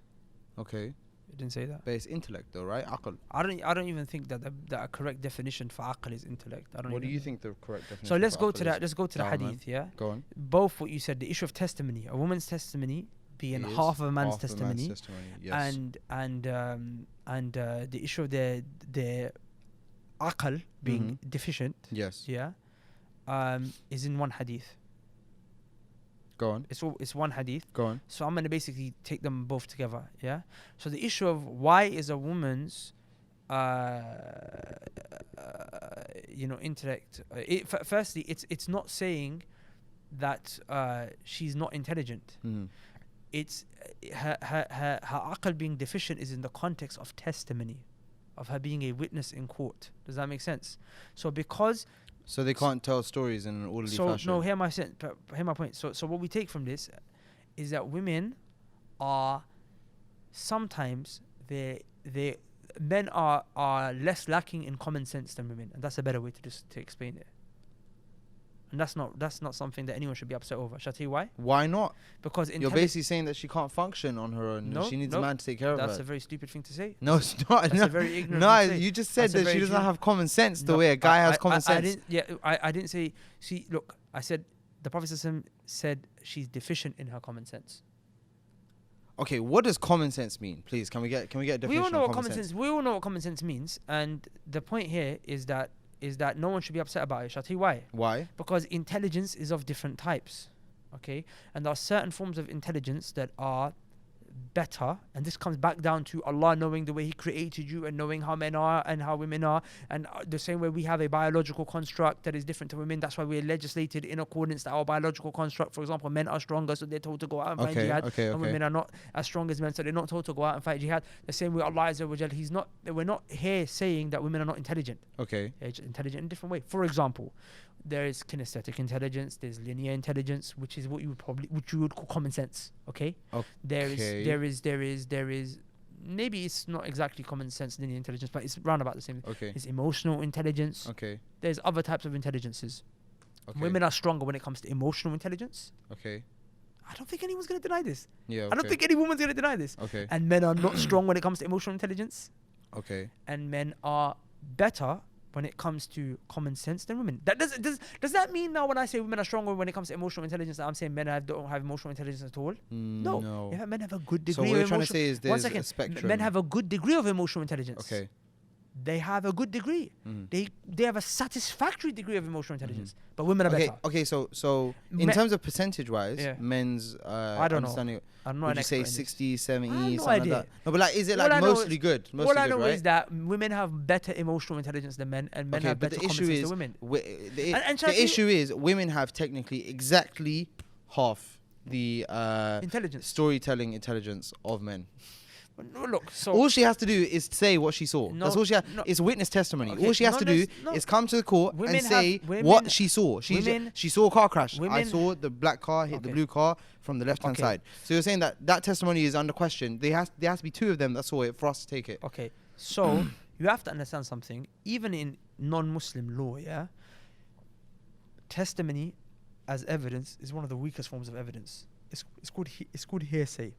Okay, It didn't say that. but it's intellect though, right? Aql. I don't even think that a correct definition for aql is intellect. What do you think the correct definition? So let's for go aql to that. is? Let's go to the Go on, man. hadith. Yeah. Go on. Both what you said, the issue of testimony, a woman's testimony being It is half of a man's half a testimony, Yes. and the issue of the aql being deficient. Yes. Yeah. Is in one hadith. Go on. It's one hadith. Go on. So I'm going to basically take them both together, yeah? So the issue of why is a woman's, intellect... firstly, it's not saying that she's not intelligent. Mhm. It's her aql being deficient is in the context of testimony, of her being a witness in court. Does that make sense? So because So they can't tell stories in an orderly So fashion. no, hear my point. So what we take from this is that women are sometimes men are less lacking in common sense than women, and that's a better way to explain it. And that's not something that anyone should be upset over. Shall I tell you why? Why not? Because You're basically saying that she can't function on her own. No, She needs no, a man to take care of her. That's a very stupid thing to say. No, it's not. That's No, a very ignorant no, thing to say. you just said That's a that she very doesn't Jew- have common sense the No, way a guy has common sense. I didn't say. See, look, I said the Prophet said she's deficient in her common sense. Okay, what does common sense mean? Please, can we get a definition We all know of what common sense. We all know what common sense means, and the point here is that no one should be upset about it. Shall I tell you why? Why? Because intelligence is of different types, okay? And there are certain forms of intelligence that are better, and this comes back down to Allah knowing the way He created you and knowing how men are and how women are, and the same way we have a biological construct that is different to women. That's why we're legislated in accordance to our biological construct. For example, men are stronger, so they're told to go out and fight jihad, and women are not as strong as men, so they're not told to go out and fight jihad. The same way Allah Azza wa Jal, we're not here saying that women are not intelligent. Okay. They're just intelligent in a different way. For example, there is kinesthetic intelligence, there's linear intelligence, which is what you would call common sense. Okay. There is maybe it's not exactly common sense linear intelligence, but it's round about the same. Okay. It's emotional intelligence. Okay. There's other types of intelligences. Okay. Women are stronger when it comes to emotional intelligence. Okay. I don't think anyone's gonna deny this. Yeah. I don't think any woman's gonna deny this. Okay. And men are not strong when it comes to emotional intelligence. Okay. And men are better when it comes to common sense than women. That does that mean now when I say women are stronger when it comes to emotional intelligence that I'm saying men don't have emotional intelligence at all? No. Yeah, men have a good degree. So what of you're trying to emotional- say is One there's second. a spectrum. Men have a good degree of emotional intelligence. Okay. They have a good degree. Mhm. They have a satisfactory degree of emotional intelligence. But women are Okay. better. Okay. So in terms of percentage wise, Yeah. men's I don't know. understanding. I'm not Would an you say expert in this. 60, 70, I have no something idea. like that? No, but like, is it All like I know mostly is- good? Mostly All I good, know right? is that women have better emotional intelligence than men, and men Okay, have but better the common issue sense is, than women. the shall I say- issue is women have technically exactly half the Intelligence. storytelling intelligence of men. No, look, so All she has to do is say what she saw. No, That's all she has. no. It's witness testimony. Okay, all she has no, to do no. is come to the court Women and say have- women- what she saw. women- She saw a car crash. I women- saw the black car hit the Okay. blue car from the left hand Okay. side. So you're saying that testimony is under question. There has to be two of them that saw it for us to take it. okay, so you have to understand something. Even in non-Muslim law, yeah, testimony as evidence is one of the weakest forms of evidence. It's called hearsay.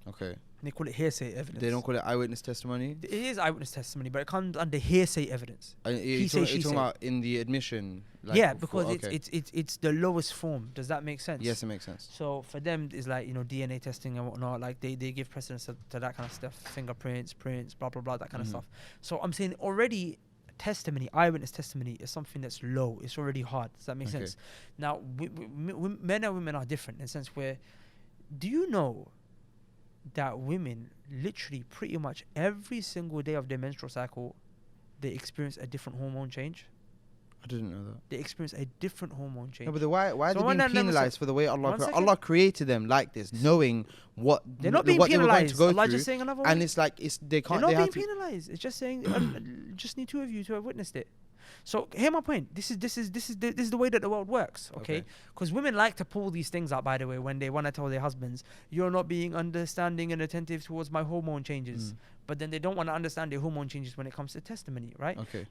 Okay. And they call it hearsay evidence. They don't call it eyewitness testimony. It is eyewitness testimony, but it comes under hearsay evidence. You're He say, she talking say. about in the admission. Like Yeah, before- because okay. it's the lowest form. Does that make sense? Yes, it makes sense. So for them, it's like, DNA testing and whatnot. Like they give precedence to that kind of stuff, fingerprints, prints, blah blah blah, that kind of stuff. So I'm saying already, testimony, eyewitness testimony is something that's low. It's already hard. Does that make Okay. sense? Now, men and women are different in the sense where, do you know that women literally pretty much every single day of their menstrual cycle, they experience a different hormone change? I didn't know that. They experience a different hormone change. No, but why are So they one being that never penalized said- for the way One second. Allah created them like this, knowing what They're not being what they were going to penalized. go Allah through, just saying another and way. it's like they They're can't. not They being have to, penalized. It's just saying, just need two of you to have witnessed it. So hear my point. This is the way that the world works. Okay, Okay. because women like to pull these things out. By the way, when they want to tell their husbands, "You're not being understanding and attentive towards my hormone changes," but then they don't want to understand their hormone changes when it comes to testimony, right? Okay.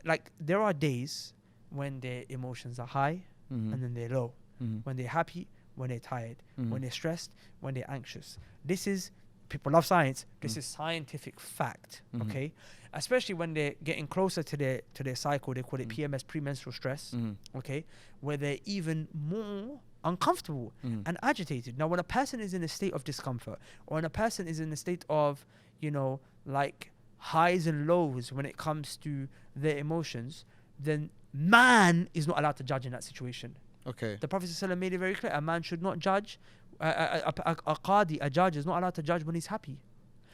Like there are days when their emotions are high and then they're low. When they're happy, when they're tired, when they're stressed, when they're anxious. This is, people love science. This is scientific fact, okay? Especially when they're getting closer to their cycle, they call it PMS, premenstrual stress, okay? Where they're even more uncomfortable and agitated. Now, when a person is in a state of discomfort, or when a person is in a state of, like highs and lows when it comes to their emotions, then man is not allowed to judge in that situation. Okay. The Prophet ﷺ made it very clear: a man should not judge. A qadi, a judge, is not allowed to judge when he's happy,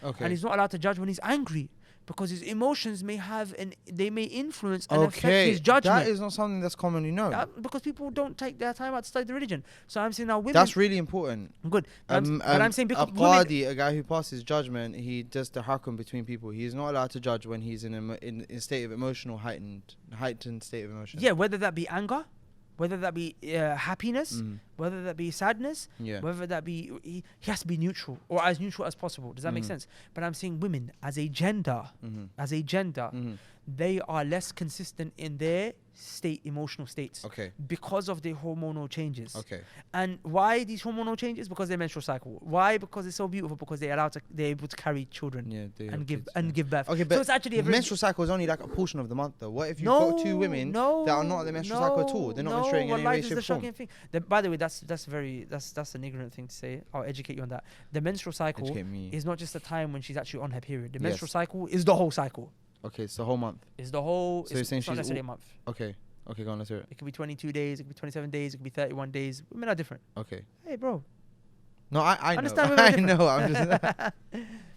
Okay. and he's not allowed to judge when he's angry, because his emotions they may influence and affect his judgment. That is not something that's commonly known. Because people don't take their time out to study the religion. So I'm saying now women. That's really important. Good. But I'm saying because a qadi, a guy who passes judgment, he does the hakum between people. He's not allowed to judge when he's in a state of emotional heightened state of emotion. Yeah, whether that be anger, whether that be happiness, whether that be sadness, whether that be he has to be neutral or as neutral as possible. Does that make sense? But I'm saying women as a gender, they are less consistent in their emotional states. Okay. Because of their hormonal changes. Okay. And why these hormonal changes? Because their menstrual cycle. Why? Because it's so beautiful. Because they're able to carry children. Yeah, and give birth. Okay, but so it's actually a menstrual cycle is only like a portion of the month, though. What if you've got two women that are not the menstrual cycle at all? They're not menstruating in any way, shape, or form. By the way, that's an ignorant thing to say. I'll educate you on that. The menstrual cycle is not just the time when she's actually on her period. The menstrual cycle is the whole cycle. Okay, it's the whole month. It's the whole. So you're saying it's not necessarily a month. Okay, go on, let's hear it. It could be 22 days. It could be 27 days. It could be 31 days. Women are different. Okay. Hey, bro. No, I understand know. I know. I'm just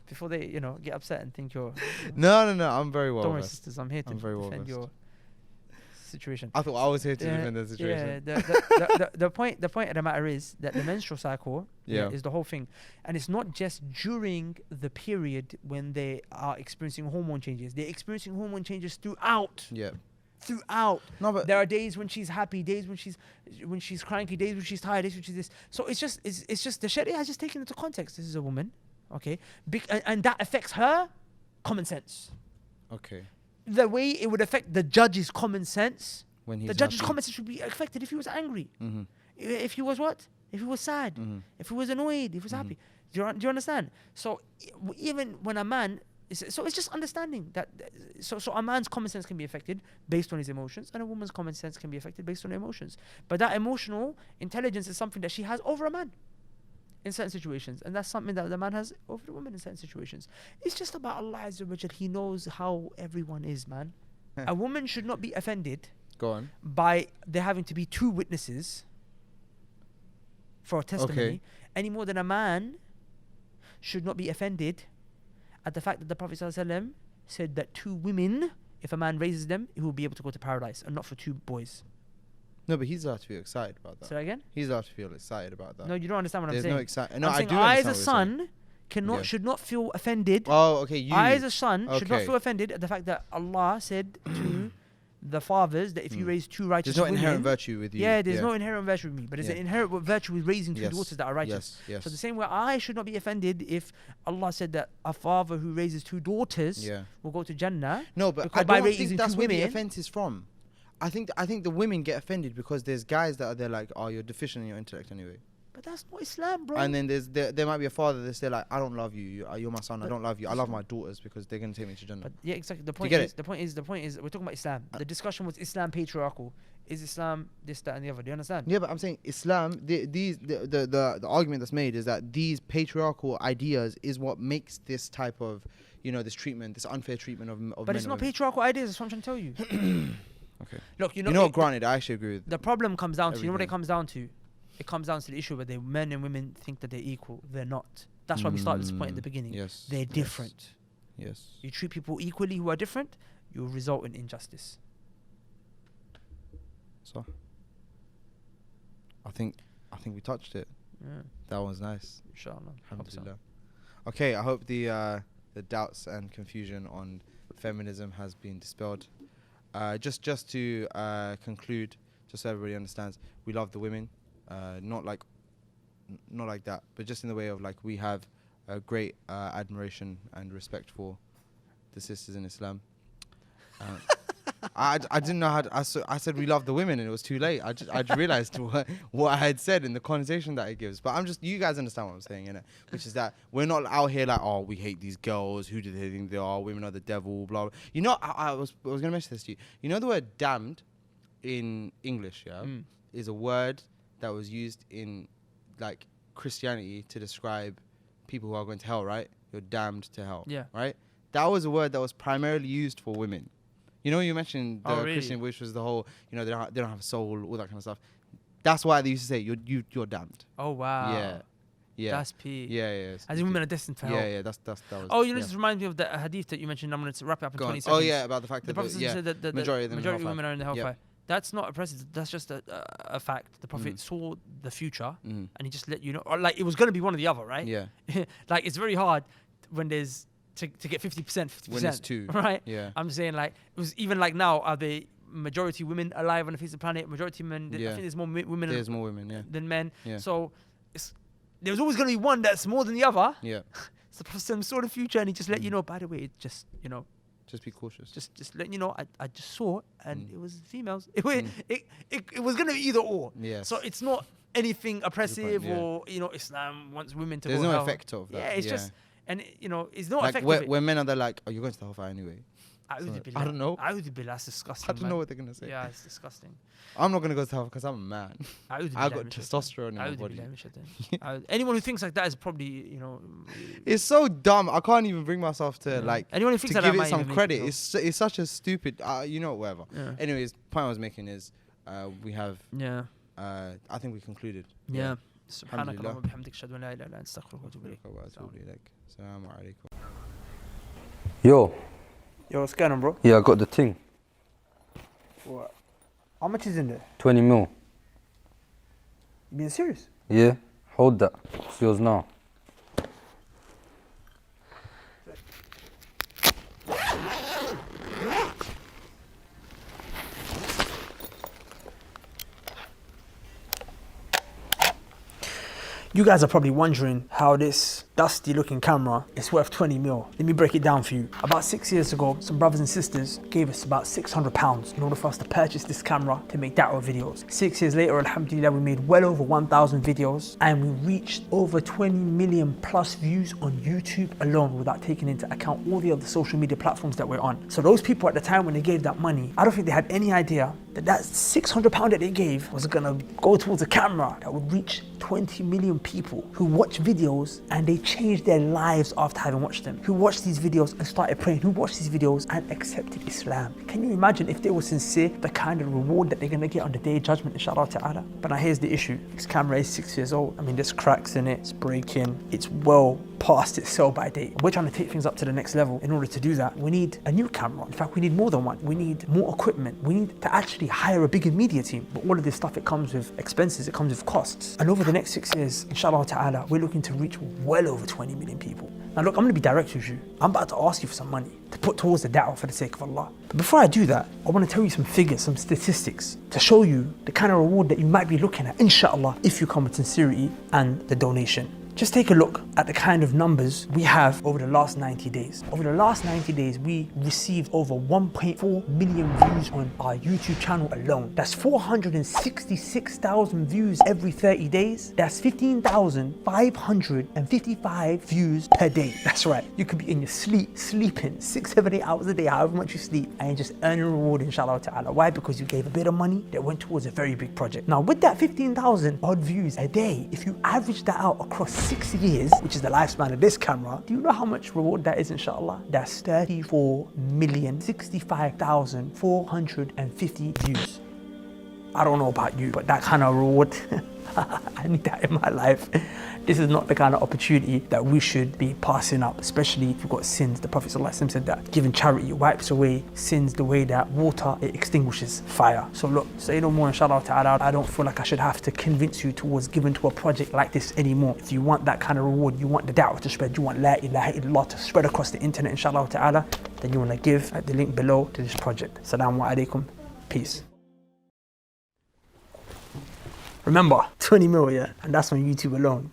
before they, get upset and think you're. No. I'm very well. Don't worry, sisters. I'm here to defend your situation. I thought I was here to defend the situation. Yeah. The point of the matter is that the menstrual cycle is the whole thing, and it's not just during the period when they are experiencing hormone changes. They're experiencing hormone changes throughout. Yeah. Throughout. No, but there are days when she's happy, days when she's cranky, days when she's tired, days when she's this. So it's just the Sharia has just taken into context. This is a woman, okay, and that affects her common sense. Okay. The way it would affect the judge's common sense. When he's the judge's happy. common sense would be affected if he was angry. Mm-hmm. If he was what? If he was sad. Mm-hmm. If he was annoyed. If he was happy. Do you understand? So even when a man. So it's just understanding that. So a man's common sense can be affected based on his emotions, and a woman's common sense can be affected based on her emotions. But that emotional intelligence is something that she has over a man in certain situations, and that's something that the man has over the woman in certain situations. It's just about Allah Azza wa Jal. He knows how everyone is, man. A woman should not be offended. Go on. By there having to be two witnesses for a testimony, any more than a man should not be offended at the fact that the Prophet ﷺ said that two women, if a man raises them, he will be able to go to paradise, and not for two boys. No, but he's allowed to feel excited about that. Say that again? He's allowed to feel excited about that. No, you don't understand what There's I'm saying. no excitement. No, I'm saying I as a son should not feel offended. Oh, okay. I as a son should not feel offended at the fact that Allah said to the fathers that if you raise two righteous women, there's no inherent virtue with you. Yeah, there's no inherent virtue with me, but there's an inherent virtue with raising two daughters that are righteous. Yes. So the same way I should not be offended if Allah said that a father who raises two daughters will go to Jannah. No, but I don't think that's where the offense is from. I think the women get offended because there's guys that are there like, oh, you're deficient in your intellect anyway. But that's not Islam, bro. And then there might be a father that's there like, I don't love you. You're my son. I don't love you. I love my daughters because they're gonna take me to Jannah. But yeah, exactly. The point is, we're talking about Islam. The discussion was Islam patriarchal. Is Islam this, that, and the other? Do you understand? Yeah, but I'm saying Islam. The argument that's made is that these patriarchal ideas is what makes this type of, this treatment, this unfair treatment of men. But it's not patriarchal ideas. That's what I'm trying to tell you. Okay. Look, granted, I actually agree with. The problem comes down to, you know what it comes down to? It comes down to the issue where men and women think that they're equal. They're not. That's why we started this point in the beginning. Yes. They're different. Yes. You treat people equally who are different, you'll result in injustice. So, I think we touched it. Yeah. That was nice. Inshallah. Alhamdulillah. Okay, I hope the doubts and confusion on feminism has been dispelled. Just to conclude, just so everybody understands, we love the women, not like that, but just in the way of like we have a great admiration and respect for the sisters in Islam. I didn't know how to, I said we love the women and it was too late. I just realized what I had said in the connotation that it gives. But you guys understand what I'm saying, innit? Which is that we're not out here like, oh, we hate these girls. Who do they think they are? Women are the devil, blah, blah. I was going to mention this to you. You know the word damned in English, is a word that was used in like Christianity to describe people who are going to hell, right? You're damned to hell, right? That was a word that was primarily used for women. You mentioned the Christian, which was the whole, they don't have a soul, all that kind of stuff. That's why they used to say you're damned. Oh wow. Yeah. Yeah. That's peak. Yeah, yeah. As in women are destined for hell. Yeah, yeah. That was. Oh, you know, yeah. this reminds me of the hadith that you mentioned. I'm going to wrap it up in Go 20 on. seconds. Oh yeah, about the fact The that Prophet yeah, said that the majority of women are in the hellfire. Yep. That's not a precedent. That's just a fact. The Prophet saw the future, Mm. and he just let you know. Or like it was going to be one or the other, right? Yeah. Like it's very hard when there's to get 50%, 50%. When it's two. Right? Yeah. I'm saying like it was even like now. Are they majority women alive on the face of the planet? Majority men. I Yeah. think there's more women. There's more women. Yeah. Than men. Yeah. So there's always going to be one that's more than the other. Yeah. So the Prophet saw the future, and he just let you know. By the way, it just Just be cautious. just letting you know. I just saw it, and it was females. It was going to be either or. Yes. So it's not anything oppressive yeah. or Islam wants women to There's go no hell. effect of that. Yeah, it's just and it's no like effect where, of it. where men are there like, oh, you're going to the hellfire anyway. A'udhu billah. I don't know. A'udhu billah, that's disgusting. I don't know what they're gonna say. Yeah, it's disgusting. I'm not gonna go to hellfire because I'm a man. A'udhu I billah got min testosterone in my A'udhu body. billah min shaitan. Anyone who thinks like that is probably It's so dumb. I can't even bring myself to like anyone who to thinks like give that it might some even make credit. it It's such a stupid. Whatever. Yeah. Anyways, point I was making is we have. Yeah. I think we concluded. Yeah. سبحانك Alhamdulillah. اللهم وبحمدك اشهد ان لا اله الا انت استغفرك واتوب اليك. Assalamu alaikum. Yo, What's going on, bro? yeah, I got the thing. What? How much is in there? 20 mil. You being serious? Yeah, hold that. It's yours now. You guys are probably wondering how this dusty looking camera is worth 20 mil. Let me break it down for you. About 6 years ago, some brothers and sisters gave us about £600 in order for us to purchase this camera to make da'wah videos. 6 years later, alhamdulillah, we made well over 1,000 videos and we reached over 20 million plus views on YouTube alone without taking into account all the other social media platforms that we're on. So those people at the time when they gave that money, I don't think they had any idea that £600 that they gave was gonna go towards a camera that would reach 20 million people who watch videos and they changed their lives after having watched them, who watched these videos and started praying, who watched these videos and accepted Islam. Can you imagine if they were sincere, the kind of reward that they're gonna get on the day of judgment, inshallah ta'ala? But now here's the issue. This camera is 6 years old. I mean, there's cracks in it, it's breaking, it's well past its sell-by date. We're trying to take things up to the next level. In order to do that, we need a new camera. In fact, we need more than one. We need more equipment. We need to actually hire a bigger media team. But all of this stuff, it comes with expenses, it comes with costs. And over the next 6 years, inshallah ta'ala, we're looking to reach well over 20 million people. Now look, I'm gonna be direct with you. I'm about to ask you for some money to put towards the da'wah for the sake of Allah. But before I do that, I wanna tell you some figures, some statistics to show you the kind of reward that you might be looking at, inshallah, if you come with sincerity and the donation. Just take a look at the kind of numbers we have over the last 90 days. Over the last 90 days, we received over 1.4 million views on our YouTube channel alone. That's 466,000 views every 30 days. That's 15,555 views per day. That's right. You could be in your sleep, sleeping 6, 7, 8 hours a day, however much you sleep, and just earning a reward, inshallah ta'ala. Why? Because you gave a bit of money that went towards a very big project. Now, with that 15,000 odd views a day, if you average that out across 6 years, which is the lifespan of this camera, do you know how much reward that is, inshallah? That's 34,065,450 views. I don't know about you, but that kind of reward, I need that in my life. This is not the kind of opportunity that we should be passing up, especially if you've got sins. The Prophet ﷺ said that giving charity wipes away sins the way that water, it extinguishes fire. So look, say no more, inshallah ta'ala. I don't feel like I should have to convince you towards giving to a project like this anymore. If you want that kind of reward, you want the da'wah to spread, you want la ilaha illallah to spread across the internet, inshallah ta'ala, then you want to give at the link below to this project. Assalamu alaikum. Peace. Remember, 20 mil, yeah, and that's on YouTube alone.